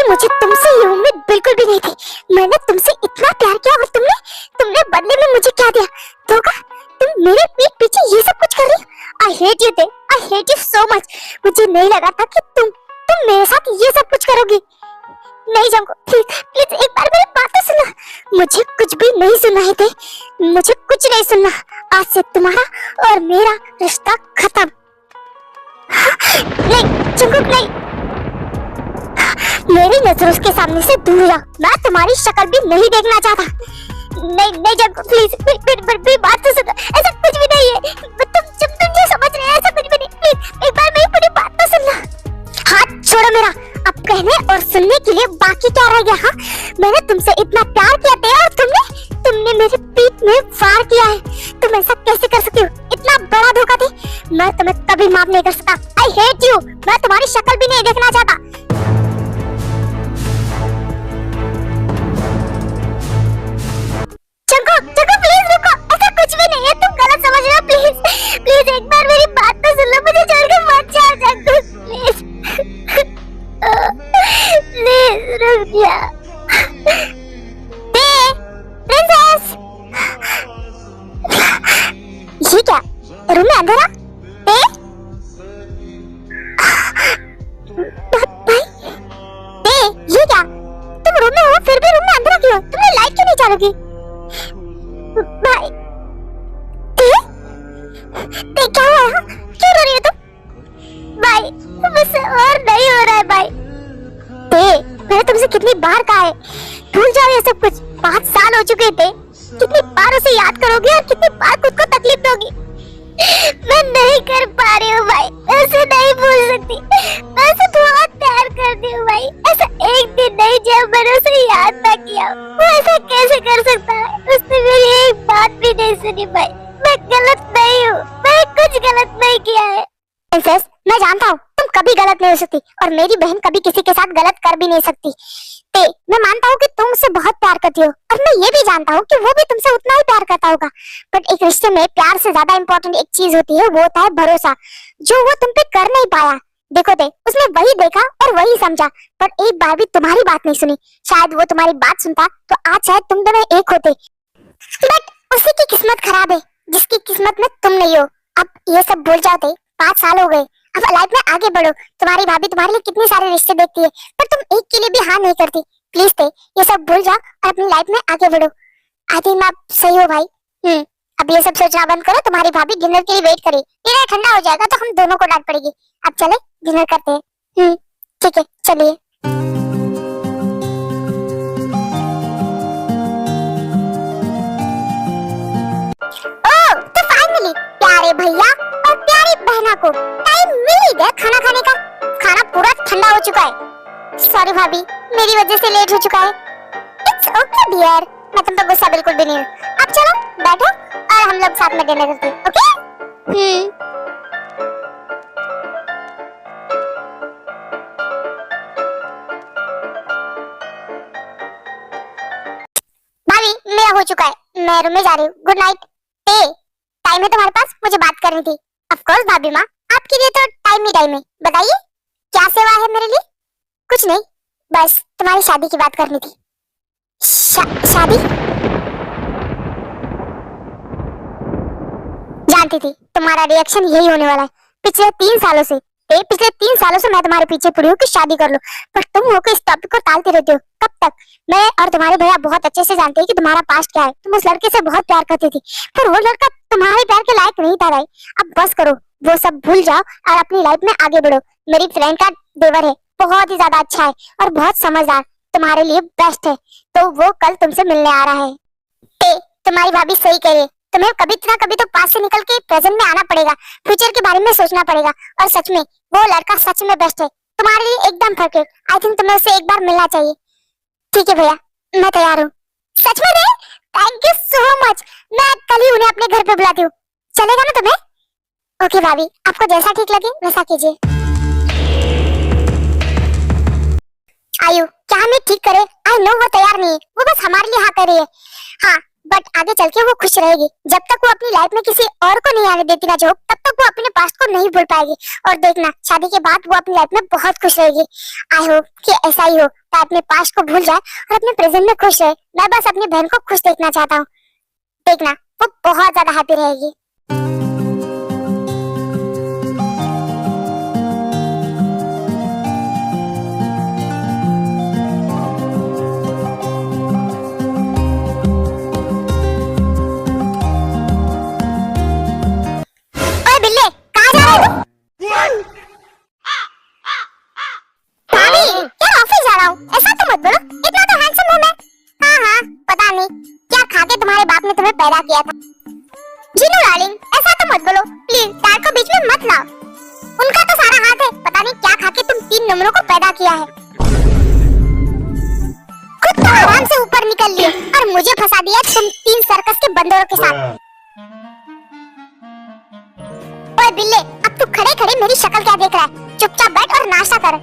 मुझे तुमसे ये उम्मीद बिल्कुल भी नहीं थी। मैंने तुमसे इतना प्यार किया और तुमने बदले में मुझे क्या दिया? धोखा। तुम मेरे पीठ पीछे ये सब कुछ कर रही हो। I hate you they, I hate you so much. मुझे नहीं लगा था कि तुम मेरे साथ ये सब कुछ करोगी। नहीं जाऊंगा, प्लीज प्लीज एक बार मेरी बात तो सुनो। मुझे कुछ भी नहीं सुनाई दे, मुझे कुछ नहीं सुनना। आज से तुम्हारा और मेरा रिश्ता खत्म। नहीं जंगकुक, नहीं। मेरी नजरों के सामने से दूर जाओ। मैं तुम्हारी शक्ल भी नहीं देखना चाहता। नहीं नहीं जंगकुक, प्लीज मेरी बात तो सुनो। ऐसा कुछ भी नहीं है। तुम जो समझ रहे हैं ऐसा कुछ भी नहीं। प्लीज एक बार मेरी पूरी बात तो सुन लो। हाथ छोड़ो मेरा। अब कहने और सुनने के लिए बाकी क्या रह गया? हाँ, मैंने तुमसे इतना प्यार किया था और तुमने मेरे पीठ में वार किया है। तुम ऐसा कैसे कर सकती हो? इतना बड़ा धोखा दे मैं तुम्हें कभी माफ नहीं कर सकता। I hate you. मैं तुम्हारी शक्ल भी नहीं देखना चाहता। जंगकुक प्लीज रुको। ऐसा कुछ भी नहीं है, तुम गलत समझ रहे हो। प्लीज प्लीज एक बार मेरी बात तो सुन लो। मुझे छोड़ के मत जाओ जंगकुक, प्लीज प्लीज रुक जा। प्रिंसेस, ये क्या रूम में अंधेरा? भाई ये क्या? तुम रूम में हो फिर भी रूम में अंधेरा क्यों? तुमने लाइट क्यों नहीं चालू की? भाई क्या हुआ? क्यों रो रही हो तुम? भाई मुझसे और नहीं हो रहा है। भाई मैंने तुमसे कितनी बार कहा है भूल जाओ ये सब कुछ। 5 साल हो चुके थे। कितनी बार उसे याद करोगी और कितनी बार खुद को तकलीफ दोगी? मैं नहीं कर पा रही हूँ भाई। मैं उसे नहीं भूल सकती। मैं उसे बहुत प्यार करती हूँ भाई। ऐसा एक दिन नहीं जब मैंने उसे याद ना किया। वो ऐसा कैसे कर सकता है? उसने मेरी एक बात भी नहीं सुनी भाई। मैं गलत नहीं हूँ। मैं कुछ गलत नहीं किया है। प्रिंसेस, मैं जानता हूँ तुम कभी गलत नहीं हो सकती और मेरी बहन कभी किसी के साथ गलत कर भी नहीं सकती। मैं मानता हूँ कि तुम उससे बहुत प्यार करती हो और मैं ये भी जानता हूँ कि वो भी तुमसे उतना ही प्यार करता होगा। बट एक रिश्ते में प्यार से ज्यादा इम्पोर्टेंट एक चीज होती है, वो होता है भरोसा, जो वो तुम पे कर नहीं पाया। देखो उसने वही देखा और वही समझा, पर एक बार भी तुम्हारी बात नहीं सुनी। शायद वो तुम्हारी बात सुनता तो आज शायद तुम दोनों एक होते। बट उसी की किस्मत खराब है जिसकी किस्मत में तुम नहीं हो। अब ये सब भूल जाओ। 5 साल हो गए। अब लाइफ में आगे बढ़ो। तुम्हारी भाभी तुम्हारे लिए कितने सारे रिश्ते देखती है पर तुम एक के लिए भी हाँ नहीं करती। प्लीज ये सब भूल जाओ और अपनी लाइफ में आगे बढ़ो। आई थिंक आप सही हो भाई। अब ये सब सोचना बंद करो। तुम्हारी भाभी डिनर के लिए वेट करे। डिनर ठंडा हो जाएगा तो हम दोनों को डांट पड़ेगी। अब चले डिनर करते हैं। ठीक है चलिए। तो फाइनली प्यारे भैया और प्यारी बहना को टाइम मिल ही गया खाना खाने का। खाना पूरा ठंडा हो चुका है। सॉरी भाभी, मेरी वजह से लेट हो चुका है। इट्स ओके डियर, मैं तुम पर गुस्सा बिल्कुल भी नहीं हूँ। अब चलो बैठो और हम लोग साथ में डिनर करते हैं। ओके? भाभी मेरा हो चुका है, मैं रूम में जा रही हूँ। Good night. टाइम है तुम्हारे पास? मुझे बात करनी थी। ऑफ कोर्स भाभी माँ, आपके लिए तो टाइम ही टाइम है। बताइए क्या सेवा है मेरे लिए? कुछ नहीं, बस तुम्हारी शादी की बात करनी थी। शादी? जानती थी तुम्हारा रिएक्शन यही होने वाला है। पिछले 3 सालों से मैं तुम्हारे पीछे पड़ी हूँ कि शादी कर लो, पर तुम होकर इस टॉपिक को टालते रहते हो। कब तक? मैं और तुम्हारे भैया बहुत अच्छे से जानते हैं कि तुम्हारा पास्ट क्या है। तुम उस लड़के से बहुत प्यार करती थी पर वो लड़का तुम्हारे प्यार के लायक नहीं था भाई। अब बस करो, वो सब भूल जाओ और अपनी लाइफ में आगे बढ़ो। मेरी फ्रेंड का देवर है, बहुत ही ज्यादा अच्छा है और बहुत समझदार, तुम्हारे लिए बेस्ट है, तो वो कल तुमसे मिलने आ रहा है। तुम्हारी भाभी सही कह रही है। तुम्हें कभी ना कभी तो पास से निकल के प्रेजेंट में आना पड़ेगा, फ्यूचर के बारे में सोचना पड़ेगा। और सच में वो लड़का सच में बेस्ट है, तुम्हारे लिए एकदम परफेक्ट। आई थिंक तुम्हें उससे एक बार मिलना चाहिए। ठीक है भैया, मैं तैयार हूँ। सच में? Thank you so much. मैं कल ही उन्हें अपने घर पे बुलाती हूँ। चलेगा ना तुम्हें? ओके भाभी, आपको जैसा ठीक लगे वैसा कीजिए। आयु, क्या हमें ठीक करे? आई नो वो तैयार नहीं है, वो बस हमारे लिए हाँ कर रही है। हाँ, बट आगे चल के वो खुश रहेगी। जब तक वो अपनी लाइफ में किसी और को नहीं आने देती ना जो, तब तक वो अपने पास्ट को नहीं भूल पाएगी। और देखना, शादी के बाद वो अपनी लाइफ में बहुत खुश रहेगी। आई होप कि ऐसा ही हो। ताकि अपने पास्ट को भूल जाए और अपने प्रेजेंट में खुश रहे। मैं बस अपनी बहन को खुश देखना चाहता हूँ। देखना, वो बहुत ज्यादा हैप्पी रहेगी। ओए बिल्ले, कहाँ जा रहे हो? भाभी, यार ऑफिस जा रहा हूँ। ऐसा तो मत बोलो, इतना तो हैंडसम हूँ मैं। हाँ, पता नहीं क्या खा के तुम्हारे बाप ने तुम्हें पैदा किया था। जीनू डार्लिंग, ऐसा तो मत बोलो प्लीज, डैड को बीच में मत लाओ। उनका तो सारा हाथ है, पता नहीं क्या खा के तुम 3 नंबरों को पैदा किया है। खुद तो आराम से ऊपर निकल लिए और मुझे फंसा दिया तुम 3 सर्कस के बंदरों के साथ। ओए बिल्ले, अब तू खड़े खड़े मेरी शक्ल क्या देख रहा है? चुपचाप बैठ और नाश्ता कर।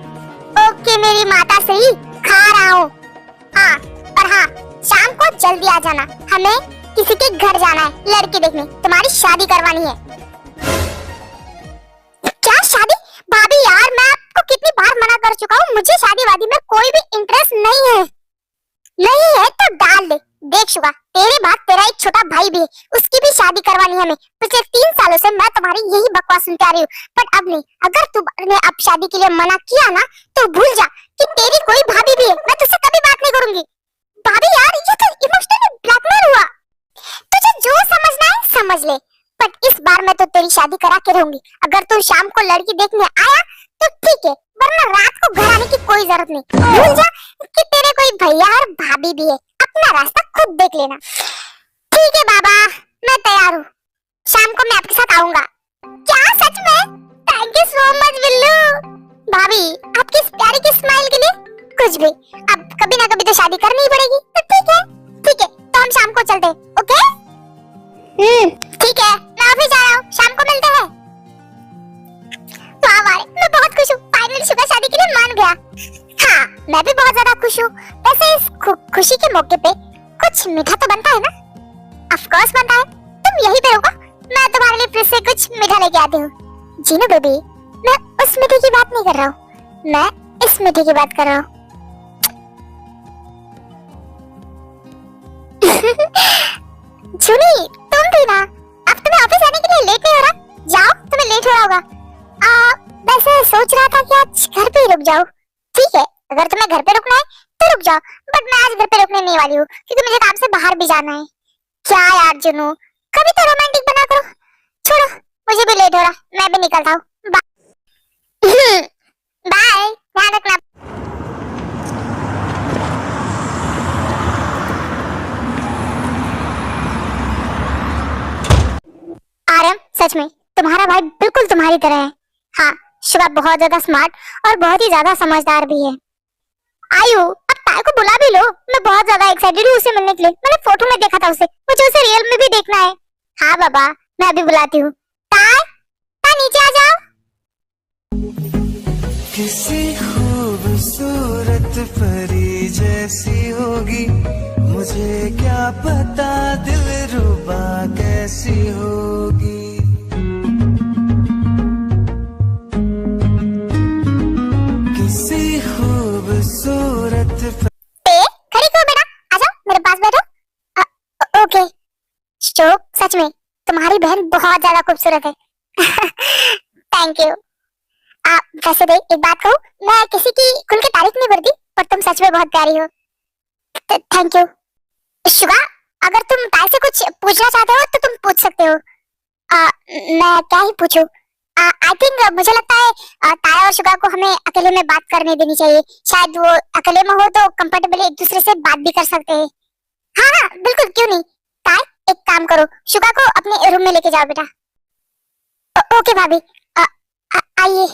ओके मेरी माता श्री, खा रहा हूँ। हाँ, और हाँ, शाम को जल्दी आ जाना, हमें किसी के घर जाना है लड़की देखने, तुम्हारी शादी करवानी है। क्या शादी? भाभी यार, मैं आपको कितनी बार मना कर चुका हूँ, मुझे शादी वादी में कोई भी इंटरेस्ट नहीं है। नहीं है तो डाल दे। देख शुगा, तेरे बाद तेरा एक छोटा भाई भी है, उसकी भी शादी करवानी है हमें। पिछले 3 सालों से मैं तुम्हारी यही बकवास सुनती आ रही हूँ, बट अब नहीं। अगर तुमने अब शादी के लिए मना किया ना, तो भूल जा कि तेरी कोई भाभी भी है। मैं तुझसे कभी बात नहीं करूंगी। भाभी यार, ये तो इमोशनली ब्लैकमेल हुआ। तुझे जो समझना है समझ ले, बट इस बार मैं तो तेरी शादी करा के रहूंगी। अगर तू शाम को लड़की देखने आया तो ठीक है, वरना रात को घर आने की कोई जरूरत नहीं। भूल जा कि तेरे कोई भैया और भाभी भी है। अपना रास्ता खुद देख लेना। ठीक है बाबा, मैं तैयार हूँ। शाम को मैं आपके साथ आऊंगा। क्या सच में? Thank you so much Billu. भाभी, आपकी इस प्यारी की स्माइल के लिए कुछ भी। अब कभी ना कभी तो शादी करनी ही पड़ेगी, तो ठीक है तो हम शाम को चलते हैं, ओके? ठीक है, मैं ऑफिस जा रहा हूँ, शाम को मिलते हैं। वाह वाह, मैं बहुत खुश हूँ, फाइनली शुगा शादी के लिए मान गया। हाँ, मैं भी बहुत ज्यादा खुश हूँ। वैसे इस खुशी के मौके पे कुछ मीठा तो बनता है ना? ऑफ कोर्स बनता है। तुम यहीं पे रुको, मैं तुम्हारे लिए फिर से कुछ मीठा लेके आती हूँ। जीनू बेबी, मैं उस मीठे की बात नहीं कर रहा हूँ, मैं इस मीठे की बात कर रहा हूँ। जुनी, तुम भी ना। अब तुम्हें ऑफिस आने के लिए लेट नहीं हो रहा? जाओ, तुम्हें लेट हो रहा होगा। वैसे सोच रहा था कि आज घर पे ही रुक जाओ। ठीक है, अगर तुम्हें घर पे रुकना है तो रुक जाओ, बट मैं आज घर पे रुकने नहीं वाली हूँ, क्योंकि मुझे काम से बाहर भी जाना है। क्या यार जुनू, कभी तो रोमांटिक बना करो। छोड़ो, मुझे भी लेट हो रहा, मैं भी निकलता हूँ। बाय, ध्यान रखना। आर्यन, सच में तुम्हारा भाई बिल्कुल तुम्हारी तरह है। हाँ, शिवा बहुत ज्यादा स्मार्ट और बहुत ही ज्यादा समझदार भी है। आयु, अब ताई को बुला भी लो। मैं बहुत ज्यादा एक्साइटेड हूँ उसे मिलने के लिए। मैंने फोटो में देखा था उसे, मुझे उसे रियल में भी देखना है। हाँ बाबा, मैं अभी बुलाती हूँ। ताई, ताई नीचे आ जाओ। किसी खूबसूरत परी जैसी होगी, मुझे क्या पता दिलरुबा कैसी होगी। किसी खूबसूरत खड़ी क्यों बेटा? आ जाओ, मेरे पास बैठो। ओके। शोक, सच में तुम्हारी बहन बहुत ज्यादा खूबसूरत है। Thank you. वैसे देख, एक बात कहूँ, मैं किसी की खुल के तारीफ नहीं करती, पर तुम सच में बहुत प्यारी हो। Thank you. शुगा, अगर तुम ताई से कुछ पूछना चाहते हो तो तुम पूछ सकते हो। मैं क्या ही पूछूं? आई थिंक मुझे लगता है ताई और शुगा को हमें अकेले में बात करने देनी चाहिए। शायद वो अकेले में हो तो कंफर्टेबली एक दूसरे से बात भी कर सकते हैं। हाँ हाँ, बिल्कुल, क्यों नहीं। ताई, एक काम करो, शुगा को अपने रूम में लेके जाओ बेटा। ओके भाभी, आइए।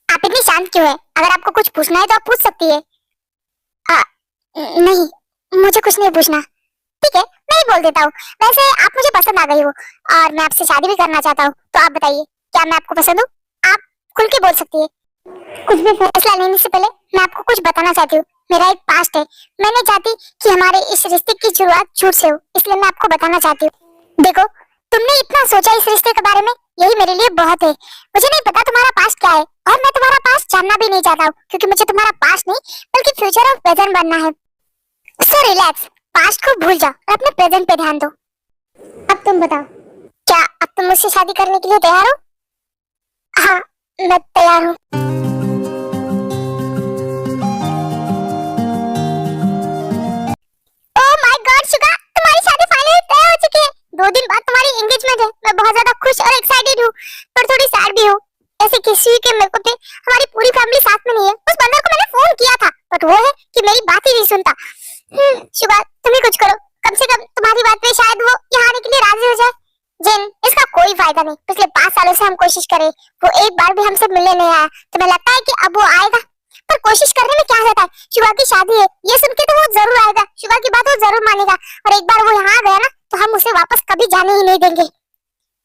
आप इतनी शांत क्यों है? अगर आपको कुछ पूछना है तो आप पूछ सकती है। नहीं, मुझे कुछ नहीं पूछना। ठीक है, मैं ही बोल देता हूँ। वैसे आप मुझे पसंद आ गई हो और मैं आपसे शादी भी करना चाहता हूँ, तो आप बताइए, क्या मैं आपको पसंद हूँ? आप खुल के बोल सकती है। कुछ भी फैसला लेने से पहले मैं आपको कुछ बताना चाहती हूँ। मेरा एक पास्ट है। मैं नहीं चाहती कि हमारे इस रिश्ते की शुरुआत झूठ से हो, इसलिए मैं आपको बताना चाहती हूँ। देखो, तुमने इतना सोचा इस रिश्ते के बारे में, यही मेरे लिए बहुत है। मुझे नहीं पता तुम्हारा पास्ट क्या है और मैं तुम्हारा पास्ट जानना भी नहीं चाहता हूँ, क्योंकि मुझे तुम्हारा पास्ट नहीं बल्कि फ्यूचर और प्रेजेंट बनना है। सो रिलैक्स, पास्ट को भूल जाओ और अपने प्रेजेंट पे ध्यान दो। अब तुम बताओ, क्या अब तुम मुझसे शादी करने के लिए तैयार हो? हाँ, मैं तैयार हूँ। ओह माय गॉड शिखा, तुम्हारी शादी फाइनली तय हो चुकी है। 2 दिन बाद तुम्हारी एंगेजमेंट है। मैं बहुत ज्यादा खुश और एक्साइटेड हूँ, पर थोड़ी सैड भी हूँ। ऐसे किसी के मेरे को हमारी पूरी फैमिली साथ में नहीं है। उस बंदर को मैंने फोन किया था, बट वो है कि मेरी बात ही नहीं सुनता। शिखा, तुम ही कुछ करो, कम से कम तुम्हारी बात पे शायद वो यहाँ आने के लिए राजी हो जाए। जिन, इसका कोई फायदा नहीं। पिछले 5 सालों से हम कोशिश करें, वो एक बार भी हमसे मिलने नहीं आया। तुम्हें लगता है कि अब वो आएगा? पर कोशिश करने में क्या होता है? शिवा की शादी है, ये सुन के तो वो जरूर आएगा। शिवा की बात वो जरूर मानेगा, और एक बार वो यहाँ आ गया ना, तो हम उसे वापस कभी जाने ही नहीं देंगे।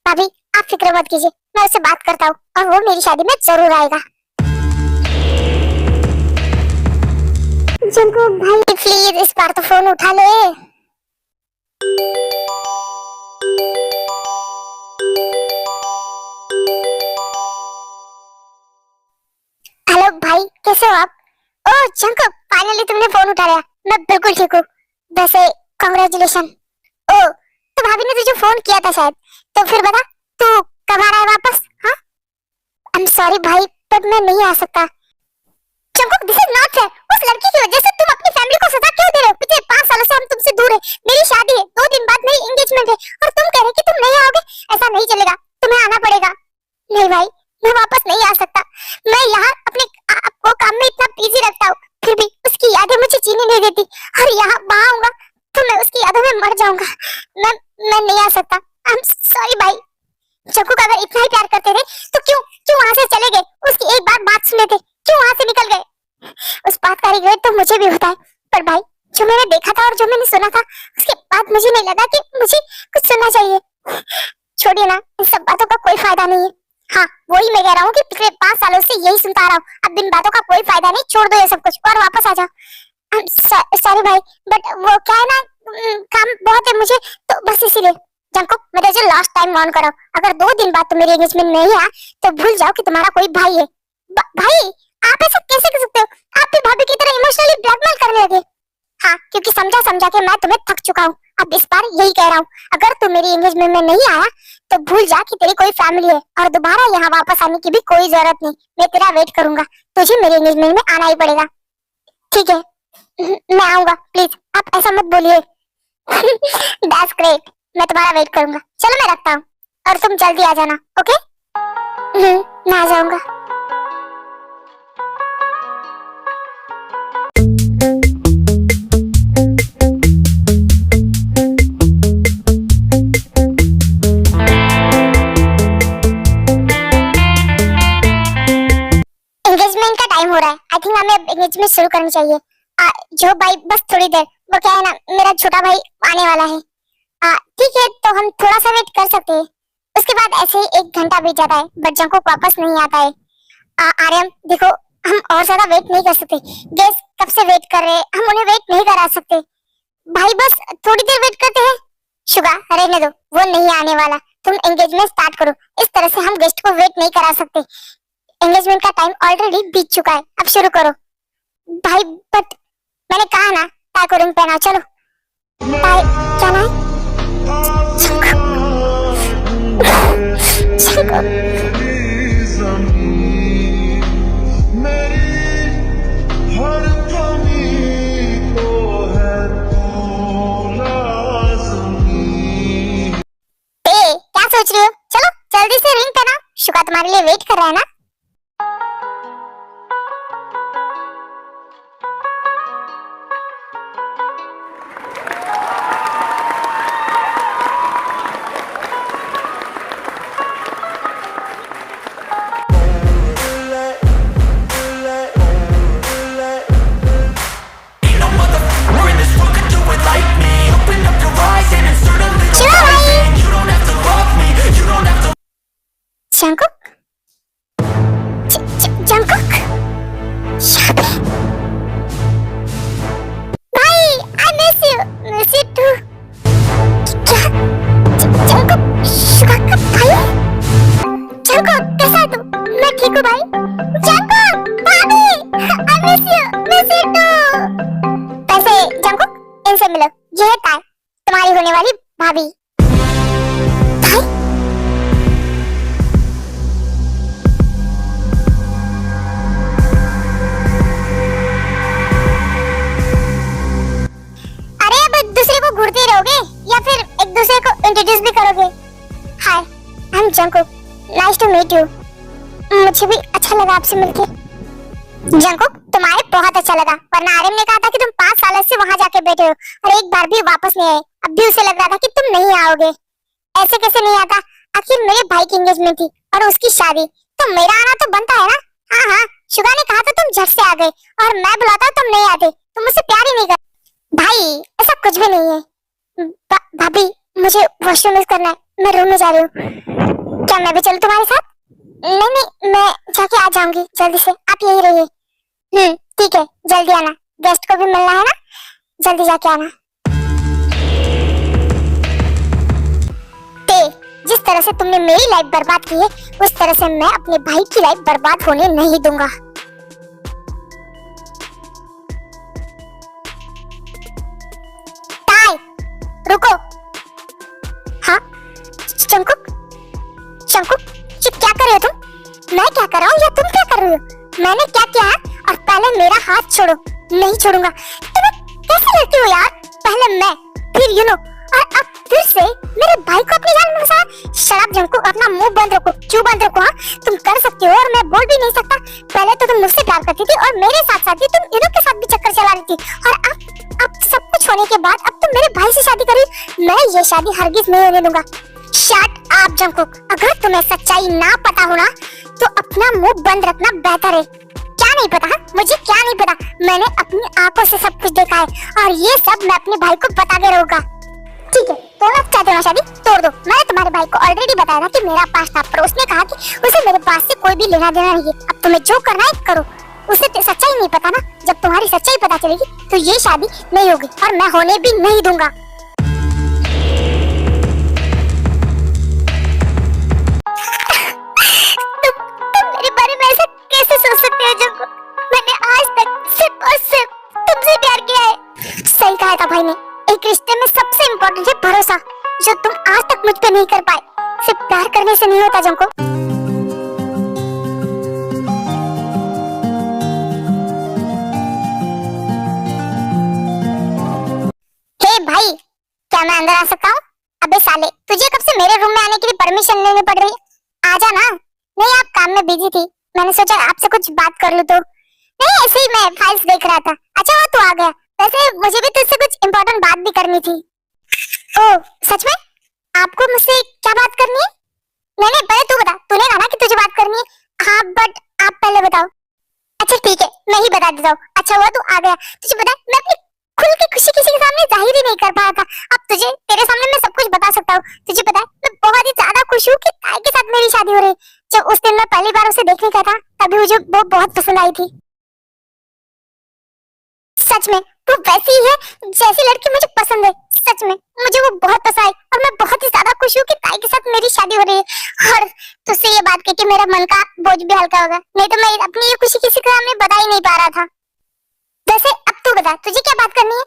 भाभी, आप फिक्र मत कीजिए, मैं उससे बात करता हूँ और वो मेरी शादी में जरूर आएगा। जिनको भाई प्लीज इस बार तो फोन उठा ले। हेलो भाई, कैसे हो आप? ओह जंको, फाइनली तुमने फोन उठा लिया। मैं बिल्कुल ठीक हूँ। वैसे कांग्रेचुलेशन। ओह, तो भाभी ने तुझे फोन किया था शायद, तो फिर बता तू कब आ रहा है वापस? हाँ, आई एम सॉरी भाई, बट मैं नहीं आ सकता। Junko, this is not fair. उस लड़की की वजह से तुम अपनी फैमिली को सजा क्यों दे रहे हो? पिछले 5 सालों से हम तुमसे दूर है। मेरी शादी है, 2 दिन बाद मेरी एंगेजमेंट है, और तुम कह रहे कि तुम नहीं आओगे? ऐसा नहीं चलेगा, तुम्हें आना पड़ेगा। नहीं भाई, मैं वापस नहीं आ सकता। मैं यहाँ अपने आप को काम में इतना बिजी रखता हूँ, फिर भी उसकी यादें मुझे जीने नहीं देती, और यहाँ वहाँ आऊंगा तो मैं उसकी यादों में मर जाऊंगा। मैं नहीं आ सकता। आई एम सॉरी भाई। जग्गू का अगर इतना ही प्यार करते थे तो क्यों क्यों वहाँ से चले गए? उसकी एक बार बात सुन लेते, क्यों वहाँ से निकल गए? उस बात का रिग्रेट तो मुझे भी होता है, पर भाई जो मैंने देखा था और जो मैंने सुना था, उसके बाद मुझे नहीं लगा कि मुझे कुछ सुनना चाहिए। छोड़िए ना, इन सब बातों का कोई फायदा नहीं है। हाँ, वही मैं कह रहा हूँ कि पिछले 5 सालों से यही सुनता आ रहा हूँ। अब इन बातों का कोई फायदा नहीं, छोड़ दो ये सब कुछ और वापस आ जाओ। सॉरी भाई, बट वो क्या है ना, काम बहुत है मुझे, तो बस इसीलिए। जंको, मैं तुझे लास्ट टाइम वार्न कर रहा हूँ, अगर 2 दिन बाद तुम मेरी एंगेजमेंट नहीं आया तो भूल जाओ कि तुम्हारा कोई भाई है। भाई, आप ऐसा कैसे कर सकते हो? आप भी भाभी की तरह इमोशनली ब्लैकमेल करने लगे। हाँ, क्योंकि समझा समझा के मैं तुम्हें थक चुका हूँ। अब इस बार यही कह रहा हूँ, अगर तू मेरी एंगेजमेंट में नहीं आया तो भूल जा कि तेरी कोई फैमिली है, और दोबारा यहाँ वापस आने की भी कोई जरूरत नहीं। मैं तेरा वेट करूंगा, तुझे मेरी एंगेजमेंट में आना ही पड़ेगा। ठीक है, मैं आऊंगा, प्लीज आप ऐसा मत बोलिए। दैट्स ग्रेट, मैं तुम्हारा वेट करूंगा। चलो मैं रखता हूँ, और तुम जल्दी आ जाना, ओके? मैं आ जाऊंगा। एंगेजमेंट का टाइम हो रहा है। आई थिंक हमें एंगेजमेंट शुरू करनी चाहिए। जो भाई, बस थोड़ी देर, वो क्या है ना, मेरा छोटा भाई आने वाला है। ठीक है, तो हम थोड़ा सा वेट कर सकते हैं। उसके बाद ऐसे ही 1 घंटा बीत जाता है, बट जंको वापस नहीं आता है। आर्यन देखो, हम और ज्यादा वेट नहीं कर सकते। गेस्ट कब से वेट कर रहे हैं, हम उन्हें वेट नहीं करा सकते। भाई बस थोड़ी देर वेट करते हैं। शुगा, रहने दो, वो नहीं आने वाला। तुम एंगेजमेंट स्टार्ट करो। इस तरह से हम गेस्ट को वेट नहीं करा सकते। एंगेजमेंट का टाइम ऑलरेडी बीत चुका है, अब शुरू करो। भाई बट मैंने कहा ना, टाई को रिंग पहनाओ। चलो टाई, क्या ना है? क्या सोच रही हो? चलो जल्दी से रिंग पहनाओ, शुगा तुम्हारे लिए वेट कर रहा है ना। शंकुक, से मिलो, ये है ताई, तुम्हारी होने वाली भाभी। ताई? अरे अब एक दूसरे को घूरते ही रहोगे या फिर एक दूसरे को इंट्रोड्यूस भी करोगे? Hi, I am Jungkook, nice to meet you. मुझे भी अच्छा लगा आपसे मिलके। जंकुक, तुम्हारे बहुत अच्छा लगा, वरना आर्यन ने कहा था कि तुम 5 साल से वहां जाके बैठे हो और एक बार भी वापस नहीं आए। अब भी उसे लग रहा था कि तुम नहीं आओगे। ऐसे कैसे नहीं आता? आखिर मेरे भाई की एंगेजमेंट थी और उसकी शादी, तो मेरा आना तो बनता है ना। हाँ हाँ, शुगा ने कहा था तुम झट से आ गए और मैं बुलाता तुम नहीं आते, तुम मुझसे प्यार ही नहीं कर। भाई ऐसा कुछ भी नहीं है। भाभी मुझे वॉशरूम यूज करना है, मैं रूम में जा रही हूँ। क्या मैं भी चलूं तुम्हारे साथ? नहीं नहीं, मैं जाके आ जाऊंगी जल्दी से, आप यही रहिए। ठीक है, जल्दी आना, गेस्ट को भी मिलना है ना, जल्दी जाके आना। ते, जिस तरह से तुमने मेरी लाइफ बर्बाद की है, उस तरह से मैं अपने भाई की लाइफ बर्बाद होने नहीं दूंगा। ताई, रुको। हाँ, चंकुक, चंकुक, क्या कर रहे हो तुम? मैं क्या कर रहा हूँ या तुम क्या कर रही हो? मैंने क्या किया है? और पहले मेरा हाथ छोड़ो। नहीं छोड़ूंगा। तुम कैसे लड़ती हो यार? पहले मैं, फिर यू नो, और अब फिर से मेरे भाई को अपनी जान में फंसा। शराब जंकु, अपना मुंह बंद रखो। क्यों बंद रखो? हाँ, तुम कर सकती हो और मैं बोल भी नहीं सकता। पहले तो तुम मुझसे प्यार करती थी और मेरे साथ साथ ही तुम इनो के साथ भी चक्कर चला रही थी, और अब सब कुछ होने के बाद अब तुम मेरे भाई से शादी करी। मैं ये शादी हरगिज नहीं होने दूंगा। शट अप जंकुक, अगर तुम्हें सच्चाई ना पता हो ना, तो अपना मुंह बंद रखना बेहतर है। क्या नहीं पता? मुझे क्या नहीं पता? मैंने अपनी आंखों से सब कुछ देखा है और ये सब मैं अपने भाई को बता के रहूंगा। ठीक है, तो अब चाहते हो ना शादी तोड़ दो। मैंने तुम्हारे भाई को ऑलरेडी बताया था कि मेरा पास था, पर उसने कहा कि उसे मेरे पास से कोई भी लेना देना नहीं है। अब तुम्हें जो करना है करो। उसे सच्चाई नहीं पता ना, जब तुम्हारी सच्चाई पता चलेगी तो ये शादी नहीं होगी और मैं होने भी नहीं दूंगा। सोच सकते हो जंकुक, मैंने आज तक सिर्फ और सिर्फ तुमसे प्यार किया है। सही कहा था भाई ने, एक रिश्ते में सबसे इम्पोर्टेंट है भरोसा, जो तुम आज तक मुझ पे नहीं कर पाए। सिर्फ प्यार करने से नहीं होता जंकुक। हे भाई, क्या मैं अंदर आ सकता हूँ? अबे साले, तुझे कब से मेरे रूम में आने के लिए परमिशन लेनी पड़ रही है? आजा ना। नहीं, आप काम में बिजी थी, मैंने सोचा आपसे कुछ बात कर लूं। तो नहीं, ऐसे ही मैं फाइल्स देख रहा था। अच्छा हुआ तू आ गया, वैसे मुझे भी तुझसे कुछ इम्पोर्टेंट बात भी करनी थी। ओह सच में? आपको मुझसे क्या बात करनी है? नहीं, पहले तू बता, तूने कहा ना कि तुझे बात करनी है। हाँ, बट आप पहले बताओ। अच्छा ठीक है, मैं ही बता देता हूँ। अच्छा हुआ तू आ गया। तुझे पता है, मैं अपनी खुल के खुशी किसी के सामने जाहिर ही नहीं कर पाया था। अब तेरे सामने मैं सब कुछ बता सकता हूँ। तुझे पता है, मैं बहुत ही ज्यादा खुश हूँ कि ताई के साथ मेरी शादी हो रही है। जब उस दिन मैं पहली बार उसे देखने गया था, तभी मुझे वो बहुत पसंद आई थी। सच में वो वैसी ही है जैसी लड़की मुझे पसंद है। सच में मुझे वो बहुत पसंद आई और मैं बहुत ही ज्यादा खुश हूँ कि ताई के साथ मेरी शादी हो रही है। और तुझसे ये बात कह के मेरा मन का बोझ भी हल्का होगा, नहीं तो मैं अपनी ये खुशी किसी के सामने बता ही नहीं पा रहा था। वैसे अब तू बता, तुझे क्या बात करनी है?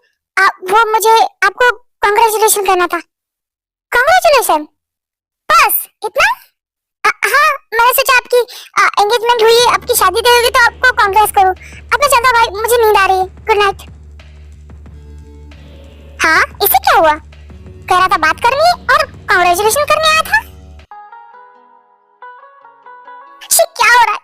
वो मुझे आपको कांग्रेचुलेशन करना था। कांग्रेचुलेशन? बस इतना? हाँ, मैंने सोचा आपकी एंगेजमेंट हुई है, आपकी शादी तो होगी, तो आपको कांग्रेस करूं। अब मैं चलता भाई, मुझे नींद आ रही है। Good night. हाँ, इसे क्या हुआ? कह रहा था बात करनी है और कांग्रेचुलेशन करने आया था। ये क्या हो रहा है?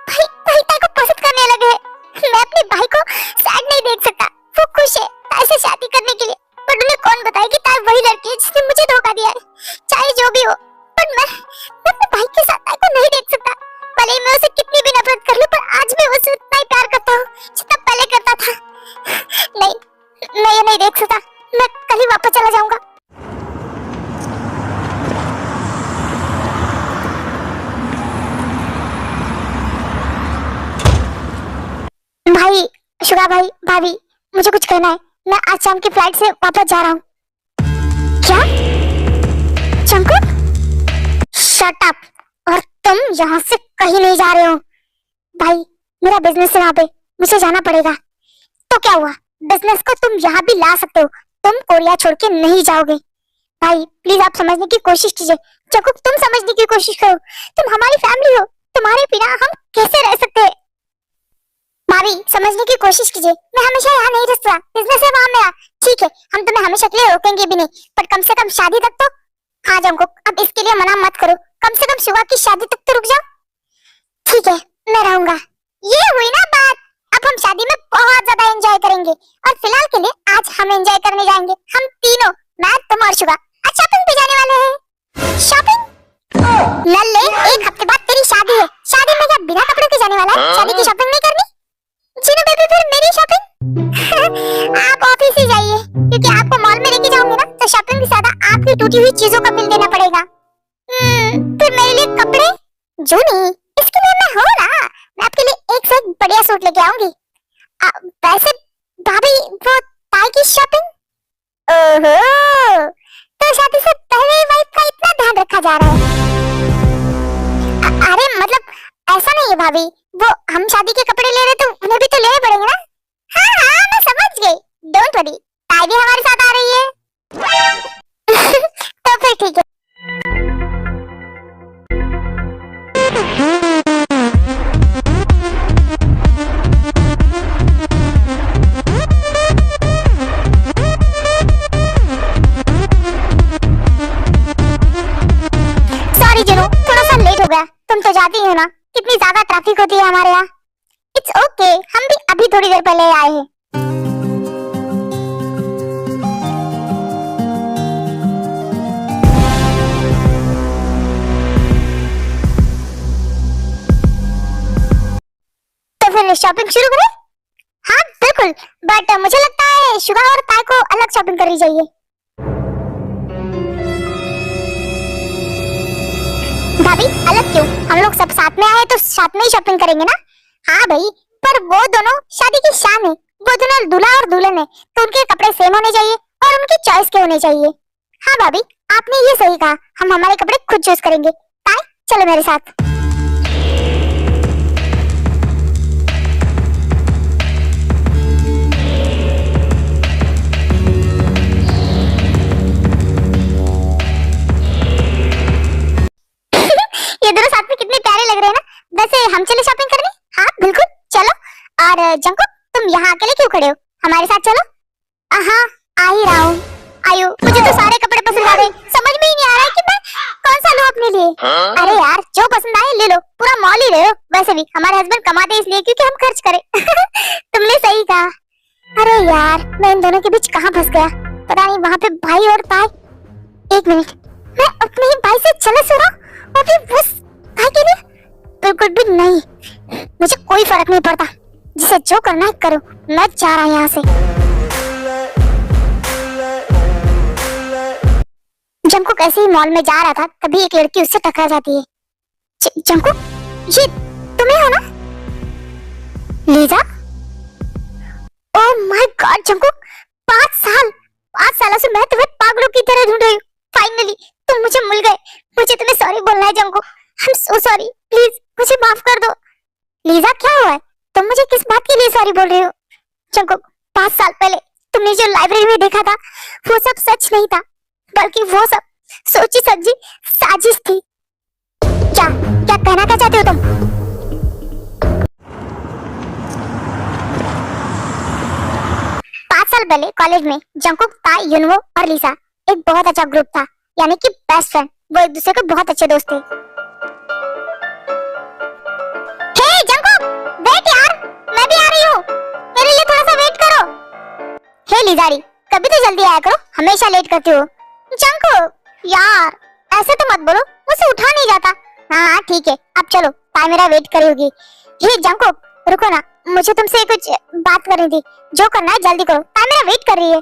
भाई ताई को पसंद करने लगे हैं। मैं अपने भाई को सैड नहीं देख सकता। वो खुश है ताई से शादी करने के लिए, पर उन्हें कौन बताए कि ताई वही लड़की है जिसने मुझे धोखा दिया है। चाहे जो भी हो, पर मैं अपने भाई के साथ ताई को नहीं देख सकता। भले ही मैं उसे कितनी भी नफरत कर लूं, पर आज भी उसे उतना ही प्यार करता हूँ जितना पहले करता था। नहीं, मैं ये नहीं देख सकता। मैं कल ही वापस चला जाऊंगा। भाई, शुगा भाई, भाभी, मुझे कुछ कहना है। मैं आज शाम की फ्लाइट से वापस जा रहा हूँ। क्या? चंकुक? Shut up. और तुम यहाँ से कहीं नहीं जा रहे हो। भाई, मेरा बिजनेस है वहाँ पे, मुझे जाना पड़ेगा। तो क्या हुआ? बिजनेस को तुम यहाँ भी ला सकते हो, तुम कोरिया छोड़ के नहीं जाओगे। भाई प्लीज आप समझने की कोशिश कीजिए। जंकुक तुम समझने की कोशिश करो, तुम हमारी फैमिली हो, तुम्हारे बिना हम कैसे रह सकते हैं। भाभी समझने की कोशिश कीजिए, मैं हमेशा यहाँ नहीं रह सकता, बिजनेस है वहाँ मेरा। ठीक है हम तुम्हें हमेशा के लिए रोकेंगे भी नहीं, पर कम से कम शादी तक तो। हाँ जंकुक अब इसके लिए मना मत करो, कम से कम शिवा की शादी तक तो रुक जाओ। ठीक है मैं रहूंगा। ये हुई ना बात, अब हम शादी में बहुत ज्यादा एंजॉय करेंगे, और फिलहाल के लिए आज हम एंजॉय करने जाएंगे, हम तीनों, मैं तुम और शिवा। आज शॉपिंग पे जाने वाले हैं। शॉपिंग? लल्ले एक हफ्ते बाद तेरी शादी है, शादी में क्या बिना कपड़ों के जाने वाला है? शादी की शॉपिंग नहीं करनी? जीनू बेबी फिर मेरी शॉपिंग? आप ऑफिस ही जाइए, क्योंकि आपको मॉल में लेके जाऊंगी ना तो शॉपिंग से ज्यादा आपकी टूटी हुई चीजों का बिल देना पड़ेगा। फिर मेरे लिए कपड़े? जूनी इसके लिए मैं हूँ ना, मैं आपके लिए एक से एक बढ़िया सूट लेके आऊंगी। वैसे भाभी वो टाई की शॉपिंग? ओहो तो शादी से पहले ही वाइफ का इतना ध्यान रखा जा रहा है। अरे मतलब ऐसा नहीं है भाभी, वो हम शादी के कपड़े ले रहे तो उन्हें भी तो लेने पड़ेंगे ना। हाँ मैं समझ गई, डोंट वरी, टाई भी हमारे साथ आ रही है। तो फिर ठीक है। सॉरी जीनू थोड़ा सा लेट हो गया, तुम तो जाती हो ना कितनी ज्यादा ट्रैफिक होती है हमारे यहाँ। इट्स ओके हम भी अभी थोड़ी देर पहले आए हैं। तो फिर शॉपिंग शुरू करें? हाँ बिल्कुल, बट मुझे लगता है शुगा और ताई को अलग शॉपिंग करनी चाहिए। भाभी अलग क्यों? हम लोग सब साथ में आए तो साथ में ही शॉपिंग करेंगे ना। हाँ भाई पर वो दोनों शादी की शान है, वो दोनों दूल्हा और दुल्हन है, तो उनके कपड़े सेम होने चाहिए और उनकी चॉइस के होने चाहिए। हाँ भाभी आपने ये सही कहा, हम हमारे कपड़े खुद चूज करेंगे। ताई चलो मेरे साथ। ये दोनों साथ में कितने प्यारे लग रहे हैं ना। वैसे हम चले शॉपिंग करने? हाँ बिल्कुल चलो। और जंकुक तुम यहाँ अकेले क्यों खड़े हो, हमारे साथ चलो। हाँ आ ही रहा हूँ। आयु मुझे तो सारे कपड़े पसंद आ रहे, समझ में ही नहीं आ रहा है कि मैं कौन सा लूं अपने लिए। अरे यार जो पसंद आए ले लो, पूरा मॉल ही ले लो। वैसे भी हमारे हस्बैंड कमाते इसलिए क्योंकि हम खर्च करें। तुमने सही कहा। अरे यार मैं इन दोनों के बीच कहाँ फंस गया, पता नहीं। वहाँ पे भाई और ताई। एक मिनट, मैं अपने ही भाई से jealous हो रहा हूँ और फिर उस भाई के लिए? बिल्कुल भी नहीं, मुझे कोई फर्क नहीं पड़ता, जिसे जो करना है करो, मैं जा रहा हूँ यहाँ से। जंकुक ऐसे ही मॉल में जा रहा था तभी एक लड़की उससे टकरा जाती है। जंकुक ये तुम्हें हो ना? Lisa? Oh my God Jungkook, 5 सालों से मैं तुम्हें पागलों की तरह ढूंढ रही हूँ। फाइनली तुम मुझे मिल गए। मुझे तुम्हें सॉरी बोलना है Jungkook, I am so sorry, please मुझे माफ कर दो। लीजा क्या हुआ है, तुम मुझे किस बात के लिए सॉरी बोल रही हो? जंकुक 5 साल पहले तुमने जो लाइब्रेरी में देखा था वो सब सच नहीं था, बल्कि वो सब सोची समझी साजिश थी। क्या क्या कहना क्या चाहते हो तुम? साल पहले कॉलेज में जंकुक, ताई, युनवो और लीसा एक बहुत अच्छा ग्रुप था, यानी कि बेस्ट फ्रेंड। वो एक दूसरे के बहुत अच्छे दोस्त थे। हे जंकुक, वेट यार, मैं भी आ रही हूँ, मेरे लिए थोड़ा सा वेट करो। हे लीजारी, कभी तो जल्दी आया करो, हमेशा लेट करती हो। जंकुक यार ऐसे तो मत बोलो, मुझसे उठा नहीं जाता। हाँ ठीक है, अब चलो, ताई मेरा वेट कर रही होगी। हे जंकुक रुको ना, मुझे तुमसे कुछ बात करनी थी। जो करना है जल्दी करो, ताई मेरा वेट कर रही है।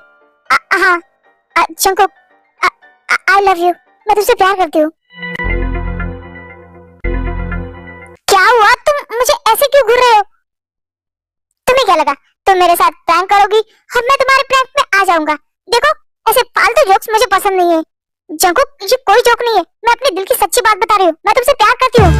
हाँ जंकुक, आई लव यू, मैं तुमसे प्यार करती हूँ। क्या हुआ, तुम मुझे ऐसे क्यों घूर रहे हो? तुम्हें क्या लगा तुम मेरे साथ प्रैंक करोगी और मैं तुम्हारे प्रैंक में आ जाऊंगा? देखो ऐसे फालतू जोक्स मुझे पसंद नहीं है। जंकुक ये कोई जोक नहीं है, मैं अपने दिल की सच्ची बात बता रही हूँ, मैं तुमसे प्यार करती हूँ।